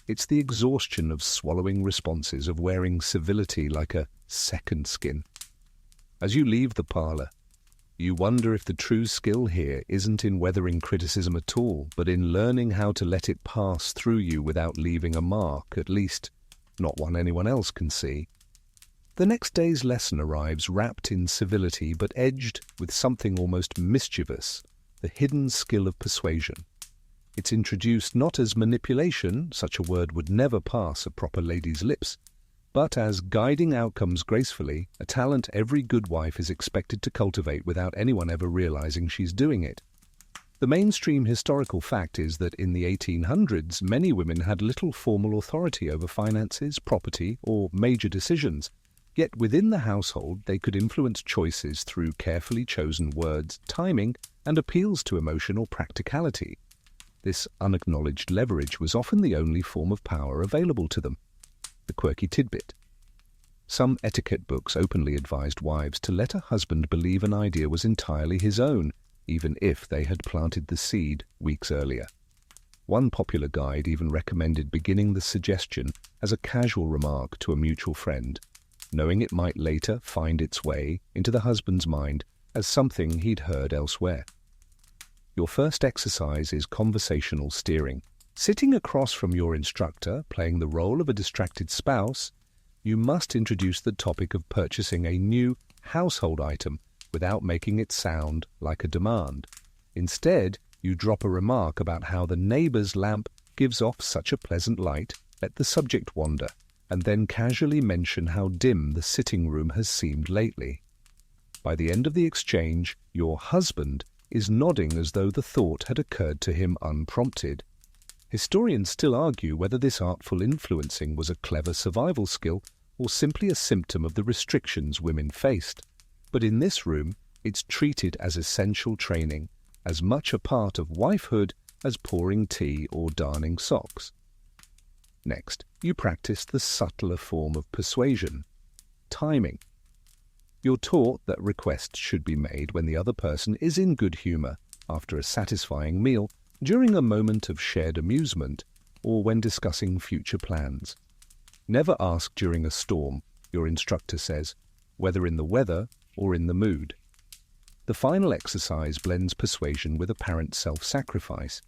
It's the exhaustion of swallowing responses, of wearing civility like a second skin. As you leave the parlour, you wonder if the true skill here isn't in weathering criticism at all, but in learning how to let it pass through you without leaving a mark, at least not one anyone else can see. The next day's lesson arrives wrapped in civility but edged with something almost mischievous, the hidden skill of persuasion. It's introduced not as manipulation, such a word would never pass a proper lady's lips, but as guiding outcomes gracefully, a talent every good wife is expected to cultivate without anyone ever realizing she's doing it. The mainstream historical fact is that in the 1800s, many women had little formal authority over finances, property, or major decisions, yet within the household they could influence choices through carefully chosen words, timing, and appeals to emotion or practicality. This unacknowledged leverage was often the only form of power available to them. The quirky tidbit. Some etiquette books openly advised wives to let a husband believe an idea was entirely his own, even if they had planted the seed weeks earlier. One popular guide even recommended beginning the suggestion as a casual remark to a mutual friend, knowing it might later find its way into the husband's mind as something he'd heard elsewhere. Your first exercise is conversational steering. Sitting across from your instructor, playing the role of a distracted spouse, you must introduce the topic of purchasing a new household item without making it sound like a demand. Instead, you drop a remark about how the neighbor's lamp gives off such a pleasant light, let the subject wander, and then casually mention how dim the sitting room has seemed lately. By the end of the exchange, your husband is nodding as though the thought had occurred to him unprompted. Historians still argue whether this artful influencing was a clever survival skill or simply a symptom of the restrictions women faced. But in this room, it's treated as essential training, as much a part of wifehood as pouring tea or darning socks. Next, you practice the subtler form of persuasion, timing. You're taught that requests should be made when the other person is in good humor, after a satisfying meal, during a moment of shared amusement, or when discussing future plans. Never ask during a storm, your instructor says, whether in the weather or in the mood. The final exercise blends persuasion with apparent self-sacrifice.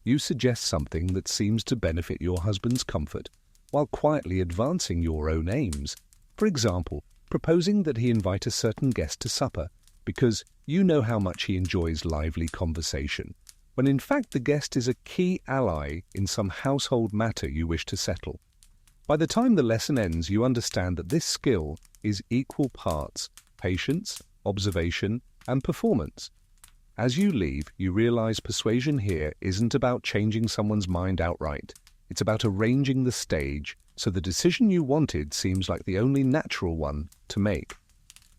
You suggest something that seems to benefit your husband's comfort, while quietly advancing your own aims. For example, proposing that he invite a certain guest to supper because you know how much he enjoys lively conversation, when in fact the guest is a key ally in some household matter you wish to settle. By the time the lesson ends, you understand that this skill is equal parts patience, observation, and performance. As you leave, you realize persuasion here isn't about changing someone's mind outright. It's about arranging the stage so the decision you wanted seems like the only natural one to make.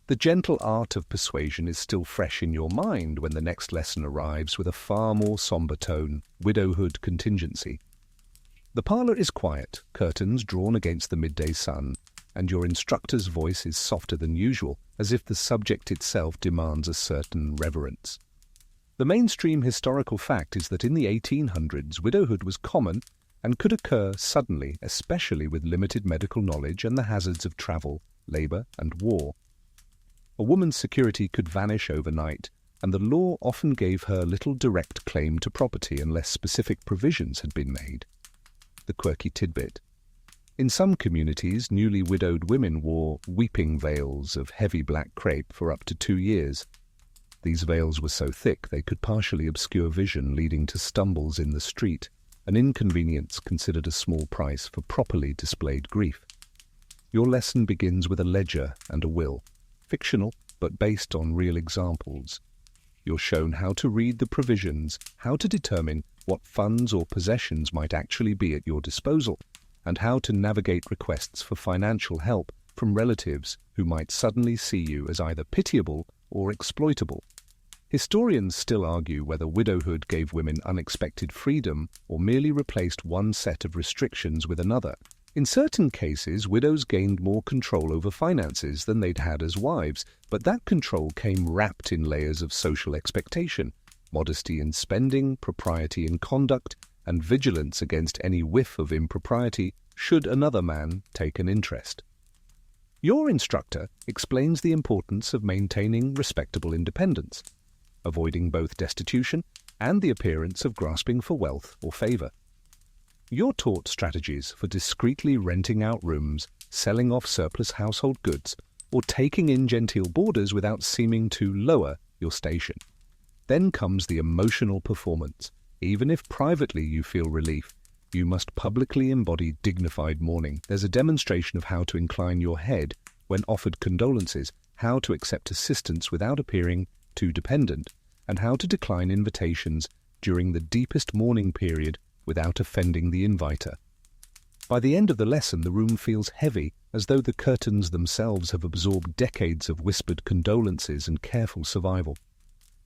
The gentle art of persuasion is still fresh in your mind when the next lesson arrives with a far more somber tone, widowhood contingency. The parlour is quiet, curtains drawn against the midday sun, and your instructor's voice is softer than usual, as if the subject itself demands a certain reverence. The mainstream historical fact is that in the 1800s, widowhood was common and could occur suddenly, especially with limited medical knowledge and the hazards of travel, labour and war. A woman's security could vanish overnight, and the law often gave her little direct claim to property unless specific provisions had been made. The quirky tidbit. In some communities, newly widowed women wore weeping veils of heavy black crepe for up to 2 years. These veils were so thick they could partially obscure vision, leading to stumbles in the street, an inconvenience considered a small price for properly displayed grief. Your lesson begins with a ledger and a will, fictional but based on real examples. You're shown how to read the provisions, how to determine what funds or possessions might actually be at your disposal, and how to navigate requests for financial help from relatives who might suddenly see you as either pitiable or exploitable. Historians still argue whether widowhood gave women unexpected freedom or merely replaced one set of restrictions with another. In certain cases, widows gained more control over finances than they'd had as wives, but that control came wrapped in layers of social expectation, modesty in spending, propriety in conduct, and vigilance against any whiff of impropriety should another man take an interest. Your instructor explains the importance of maintaining respectable independence, avoiding both destitution and the appearance of grasping for wealth or favour. You're taught strategies for discreetly renting out rooms, selling off surplus household goods, or taking in genteel boarders without seeming to lower your station. Then comes the emotional performance. Even if privately you feel relief, you must publicly embody dignified mourning. There's a demonstration of how to incline your head when offered condolences, how to accept assistance without appearing too dependent, and how to decline invitations during the deepest mourning period without offending the inviter. By the end of the lesson, the room feels heavy, as though the curtains themselves have absorbed decades of whispered condolences and careful survival.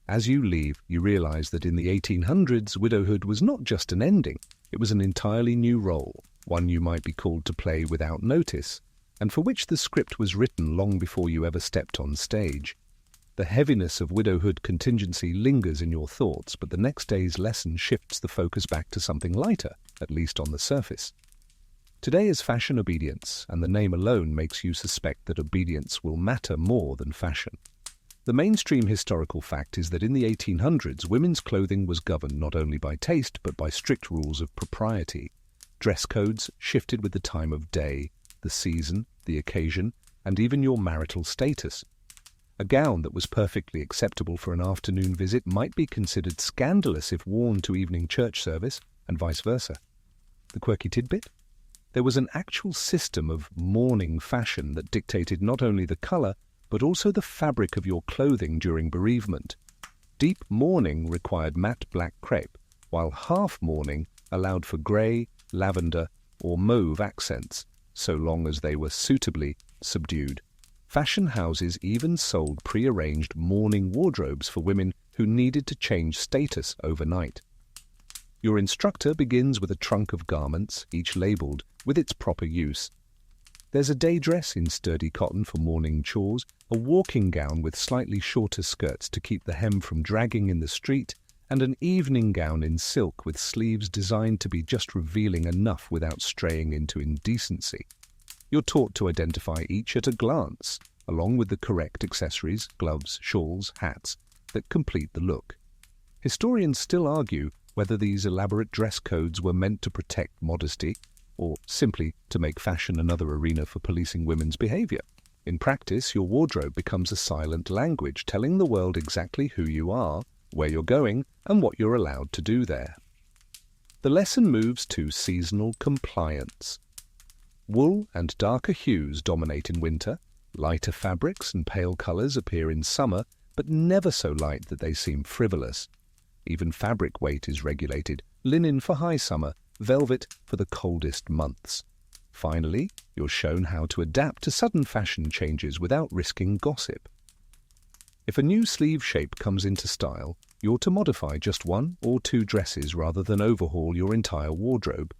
As you leave, you realize that in the 1800s, widowhood was not just an ending, it was an entirely new role, one you might be called to play without notice, and for which the script was written long before you ever stepped on stage. The heaviness of widowhood contingency lingers in your thoughts, but the next day's lesson shifts the focus back to something lighter, at least on the surface. Today is fashion obedience, and the name alone makes you suspect that obedience will matter more than fashion. The mainstream historical fact is that in the 1800s, women's clothing was governed not only by taste but by strict rules of propriety. Dress codes shifted with the time of day, the season, the occasion, and even your marital status. A gown that was perfectly acceptable for an afternoon visit might be considered scandalous if worn to evening church service, and vice versa. The quirky tidbit? There was an actual system of mourning fashion that dictated not only the colour, but also the fabric of your clothing during bereavement. Deep mourning required matte black crepe, while half mourning allowed for grey, lavender, or mauve accents, so long as they were suitably subdued. Fashion houses even sold pre-arranged mourning wardrobes for women who needed to change status overnight. Your instructor begins with a trunk of garments, each labelled with its proper use. There's a day dress in sturdy cotton for morning chores, a walking gown with slightly shorter skirts to keep the hem from dragging in the street, and an evening gown in silk with sleeves designed to be just revealing enough without straying into indecency. You're taught to identify each at a glance, along with the correct accessories, gloves, shawls, hats, that complete the look. Historians still argue whether these elaborate dress codes were meant to protect modesty, or simply to make fashion another arena for policing women's behaviour. In practice, your wardrobe becomes a silent language, telling the world exactly who you are, where you're going, and what you're allowed to do there. The lesson moves to seasonal compliance. Wool and darker hues dominate in winter, lighter fabrics and pale colours appear in summer, but never so light that they seem frivolous. Even fabric weight is regulated, linen for high summer, velvet for the coldest months. Finally, you're shown how to adapt to sudden fashion changes without risking gossip. If a new sleeve shape comes into style, you're to modify just 1 or 2 dresses rather than overhaul your entire wardrobe.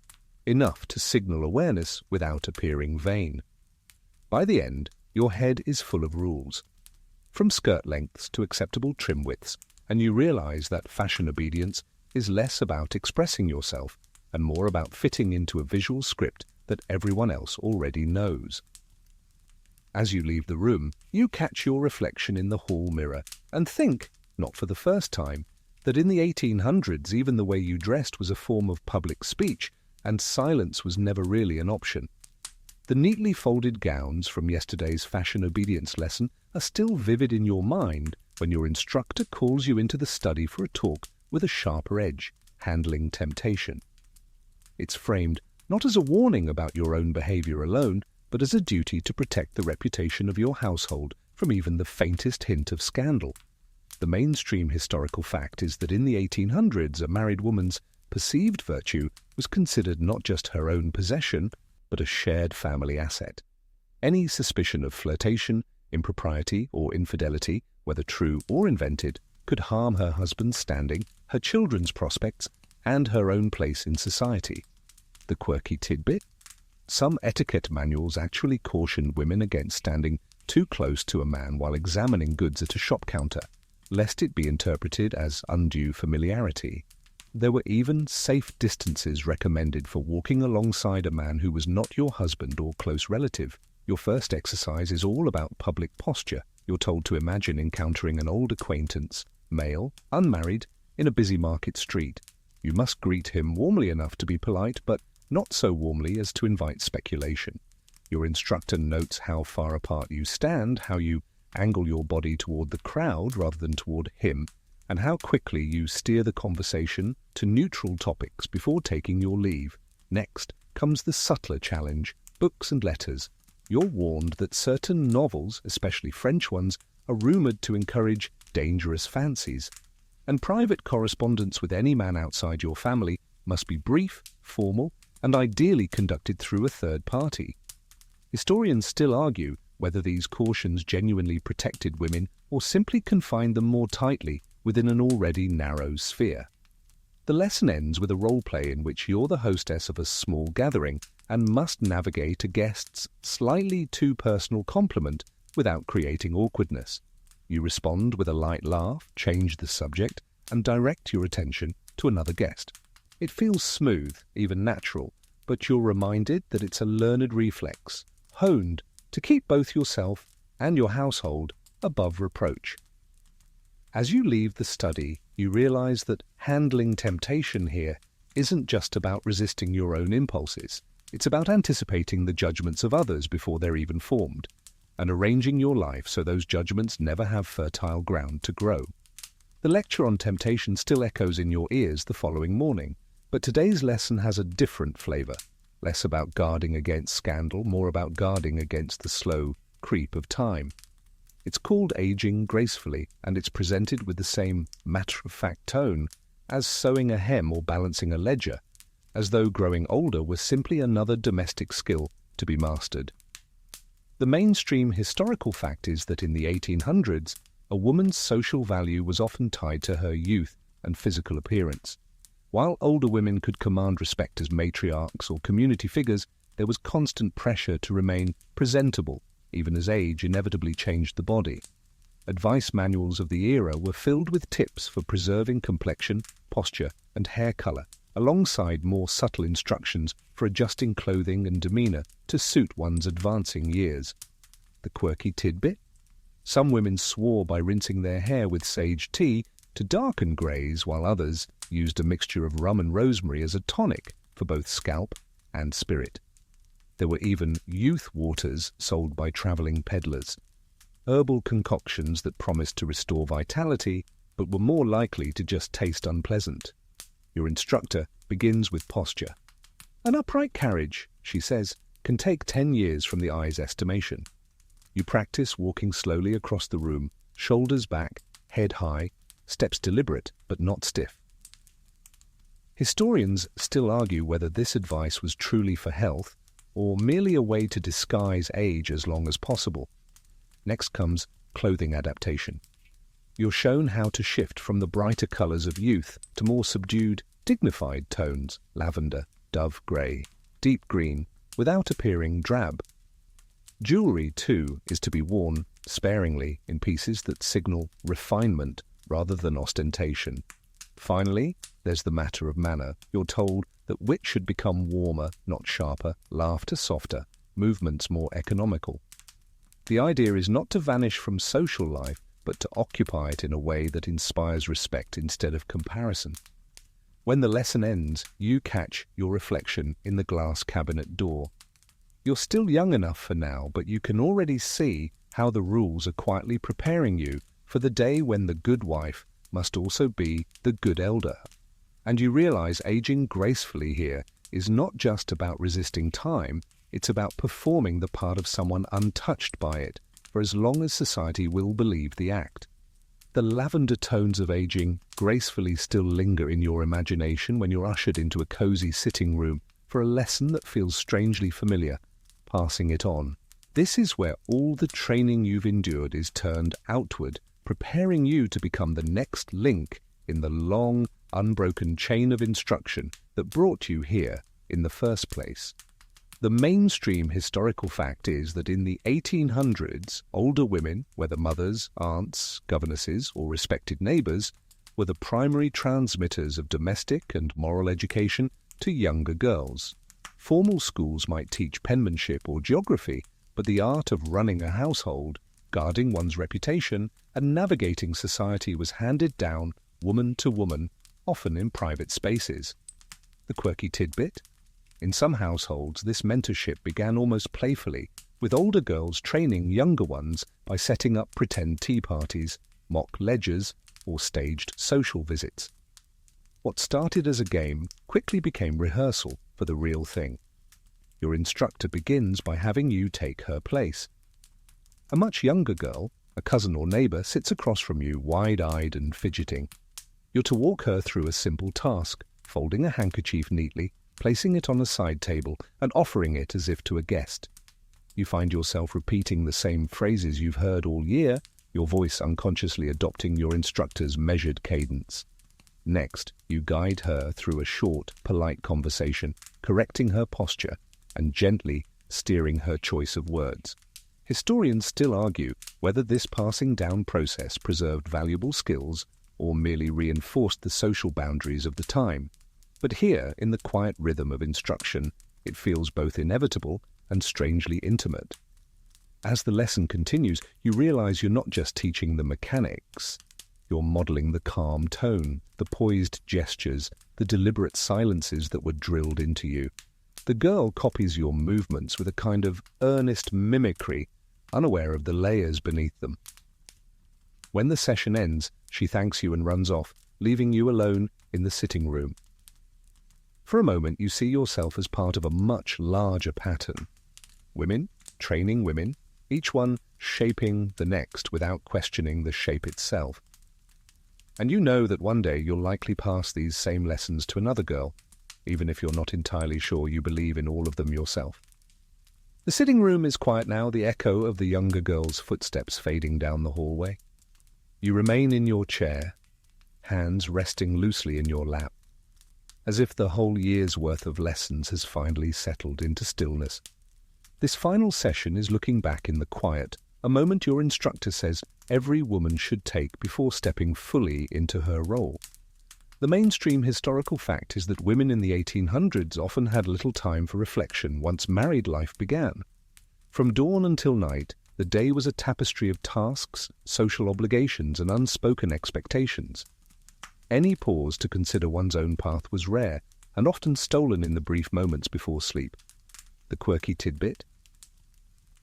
enough to signal awareness without appearing vain. By the end, your head is full of rules, from skirt lengths to acceptable trim widths, and you realize that fashion obedience is less about expressing yourself and more about fitting into a visual script that everyone else already knows. As you leave the room, you catch your reflection in the hall mirror and think, not for the first time, that in the 1800s even the way you dressed was a form of public speech and silence was never really an option. The neatly folded gowns from yesterday's fashion obedience lesson are still vivid in your mind when your instructor calls you into the study for a talk with a sharper edge, handling temptation. It's framed not as a warning about your own behavior alone, but as a duty to protect the reputation of your household from even the faintest hint of scandal. The mainstream historical fact is that in the 1800s, a married woman's perceived virtue was considered not just her own possession, but a shared family asset. Any suspicion of flirtation, impropriety, or infidelity, whether true or invented, could harm her husband's standing, her children's prospects, and her own place in society. The quirky tidbit? Some etiquette manuals actually cautioned women against standing too close to a man while examining goods at a shop counter, lest it be interpreted as undue familiarity. There were even safe distances recommended for walking alongside a man who was not your husband or close relative. Your first exercise is all about public posture. You're told to imagine encountering an old acquaintance, male, unmarried, in a busy market street. You must greet him warmly enough to be polite, but not so warmly as to invite speculation. Your instructor notes how far apart you stand, how you angle your body toward the crowd rather than toward him, and how quickly you steer the conversation to neutral topics before taking your leave. Next comes the subtler challenge, books and letters. You're warned that certain novels, especially French ones, are rumoured to encourage dangerous fancies, and private correspondence with any man outside your family must be brief, formal, and ideally conducted through a third party. Historians still argue whether these cautions genuinely protected women or simply confined them more tightly within an already narrow sphere. The lesson ends with a role-play in which you're the hostess of a small gathering and must navigate a guest's slightly too personal compliment without creating awkwardness. You respond with a light laugh, change the subject, and direct your attention to another guest. It feels smooth, even natural, but you're reminded that it's a learned reflex, honed to keep both yourself and your household above reproach. As you leave the study, you realize that handling temptation here isn't just about resisting your own impulses. It's about anticipating the judgments of others before they're even formed, and arranging your life so those judgments never have fertile ground to grow. The lecture on temptation still echoes in your ears the following morning, but today's lesson has a different flavor, less about guarding against scandal, more about guarding against the slow creep of time. It's called Aging Gracefully, and it's presented with the same matter-of-fact tone as sewing a hem or balancing a ledger, as though growing older was simply another domestic skill to be mastered. The mainstream historical fact is that in the 1800s, a woman's social value was often tied to her youth and physical appearance. While older women could command respect as matriarchs or community figures, there was constant pressure to remain presentable, even as age inevitably changed the body. Advice manuals of the era were filled with tips for preserving complexion, posture, and hair color, alongside more subtle instructions for adjusting clothing and demeanor to suit one's advancing years. The quirky tidbit? Some women swore by rinsing their hair with sage tea to darken greys, while others used a mixture of rum and rosemary as a tonic for both scalp and spirit. There were even youth waters sold by traveling peddlers, herbal concoctions that promised to restore vitality but were more likely to just taste unpleasant. Your instructor begins with posture. An upright carriage, she says, can take 10 years from the eye's estimation. You practice walking slowly across the room, shoulders back, head high, steps deliberate but not stiff. Historians still argue whether this advice was truly for health or merely a way to disguise age as long as possible. Next comes clothing adaptation. You're shown how to shift from the brighter colors of youth to more subdued, dignified tones, lavender, dove grey, deep green, without appearing drab. Jewellery, too, is to be worn sparingly in pieces that signal refinement rather than ostentation. Finally, there's the matter of manner. You're told that wit should become warmer, not sharper, laughter softer, movements more economical. The idea is not to vanish from social life, but to occupy it in a way that inspires respect instead of comparison. When the lesson ends, you catch your reflection in the glass cabinet door. You're still young enough for now, but you can already see how the rules are quietly preparing you for the day when the good wife must also be the good elder. And you realize aging gracefully here is not just about resisting time, it's about performing the part of someone untouched by it, for as long as society will believe the act. The lavender tones of aging gracefully still linger in your imagination when you're ushered into a cozy sitting room for a lesson that feels strangely familiar, passing it on. This is where all the training you've endured is turned outward, preparing you to become the next link in the long, unbroken chain of instruction that brought you here in the first place. The mainstream historical fact is that in the 1800s, older women, whether mothers, aunts, governesses, or respected neighbours, were the primary transmitters of domestic and moral education to younger girls. Formal schools might teach penmanship or geography, but the art of running a household, guarding one's reputation, and navigating society was handed down woman to woman, often in private spaces. The quirky tidbit? In some households, this mentorship began almost playfully, with older girls training younger ones by setting up pretend tea parties, mock ledgers, or staged social visits. What started as a game quickly became rehearsal for the real thing. Your instructor begins by having you take her place. A much younger girl, a cousin or neighbour, sits across from you, wide-eyed and fidgeting. You're to walk her through a simple task, folding a handkerchief neatly, placing it on a side table, and offering it as if to a guest. You find yourself repeating the same phrases you've heard all year, your voice unconsciously adopting your instructor's measured cadence. Next, you guide her through a short, polite conversation, correcting her posture and gently steering her choice of words. Historians still argue whether this passing down process preserved valuable skills or merely reinforced the social boundaries of the time. But here, in the quiet rhythm of instruction, it feels both inevitable and strangely intimate. As the lesson continues, you realize you're not just teaching the mechanics. You're modeling the calm tone, the poised gestures, the deliberate silences that were drilled into you. The girl copies your movements with a kind of earnest mimicry, unaware of the layers beneath them. When the session ends, she thanks you and runs off, leaving you alone in the sitting room. For a moment, you see yourself as part of a much larger pattern. Women training women, each one shaping the next without questioning the shape itself. And you know that one day you'll likely pass these same lessons to another girl, even if you're not entirely sure you believe in all of them yourself. The sitting room is quiet now, the echo of the younger girl's footsteps fading down the hallway. You remain in your chair, hands resting loosely in your lap, as if the whole year's worth of lessons has finally settled into stillness. This final session is looking back in the quiet, a moment your instructor says every woman should take before stepping fully into her role. The mainstream historical fact is that women in the 1800s often had little time for reflection once married life began. From dawn until night, the day was a tapestry of tasks, social obligations, and unspoken expectations. Any pause to consider one's own path was rare, and often stolen in the brief moments before sleep. The quirky tidbit?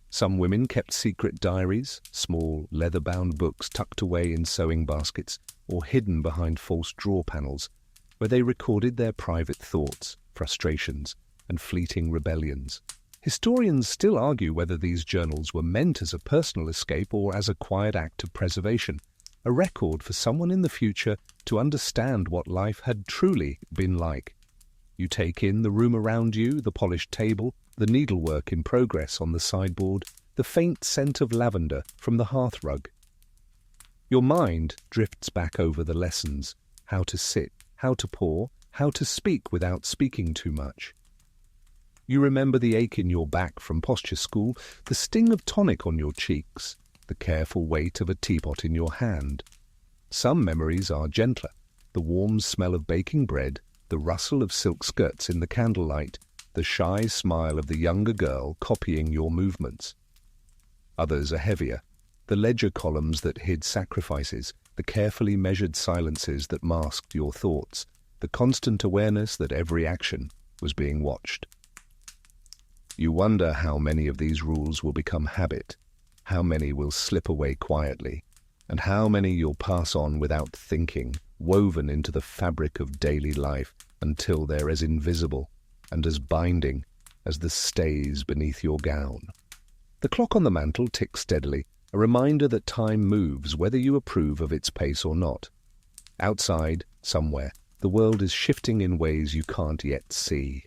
Some women kept secret diaries, small, leather-bound books tucked away in sewing baskets or hidden behind false drawer panels, where they recorded their private thoughts, frustrations, and fleeting rebellions. Historians still argue whether these journals were meant as a personal escape or as a quiet act of preservation, a record for someone in the future to understand what life had truly been like. You take in the room around you, the polished table, the needlework in progress on the sideboard, the faint scent of lavender from the hearthrug. Your mind drifts back over the lessons, how to sit, how to pour, how to speak without speaking too much. You remember the ache in your back from posture school, the sting of tonic on your cheeks, the careful weight of a teapot in your hand. Some memories are gentler, the warm smell of baking bread, the rustle of silk skirts in the candlelight, the shy smile of the younger girl copying your movements. Others are heavier, the ledger columns that hid sacrifices, the carefully measured silences that masked your thoughts, the constant awareness that every action was being watched. You wonder how many of these rules will become habit, how many will slip away quietly, and how many you'll pass on without thinking, woven into the fabric of daily life until they're as invisible and as binding as the stays beneath your gown. The clock on the mantel ticks steadily, a reminder that time moves whether you approve of its pace or not. Outside, somewhere, the world is shifting in ways you can't yet see.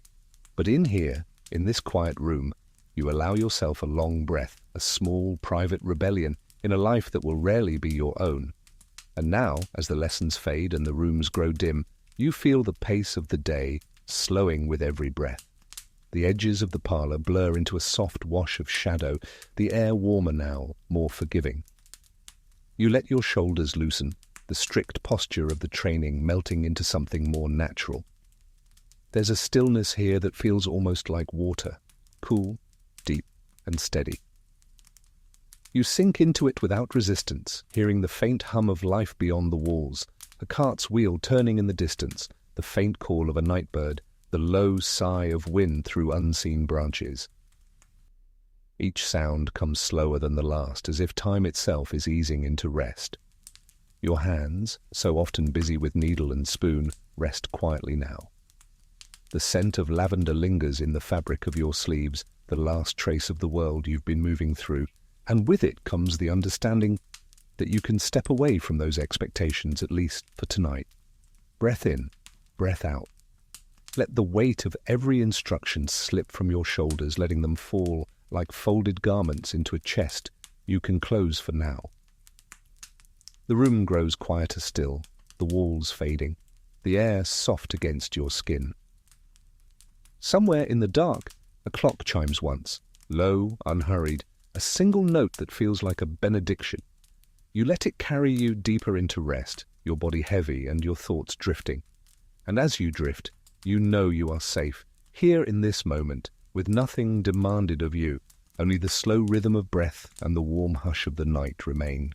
But in here, in this quiet room, you allow yourself a long breath, a small private rebellion in a life that will rarely be your own. And now, as the lessons fade and the rooms grow dim, you feel the pace of the day slowing with every breath. The edges of the parlour blur into a soft wash of shadow, the air warmer now, more forgiving. You let your shoulders loosen, the strict posture of the training melting into something more natural. There's a stillness here that feels almost like water, cool, deep, and steady. You sink into it without resistance, hearing the faint hum of life beyond the walls, a cart's wheel turning in the distance, the faint call of a nightbird, the low sigh of wind through unseen branches. Each sound comes slower than the last, as if time itself is easing into rest. Your hands, so often busy with needle and spoon, rest quietly now. The scent of lavender lingers in the fabric of your sleeves, the last trace of the world you've been moving through, and with it comes the understanding that you can step away from those expectations, at least for tonight. Breath in, breath out. Let the weight of every instruction slip from your shoulders, letting them fall like folded garments into a chest you can close for now. The room grows quieter still, the walls fading, the air soft against your skin. Somewhere in the dark, a clock chimes once, low, unhurried, a single note that feels like a benediction. You let it carry you deeper into rest, your body heavy and your thoughts drifting. And as you drift, you know you are safe, here in this moment, with nothing demanded of you, only the slow rhythm of breath and the warm hush of the night remain.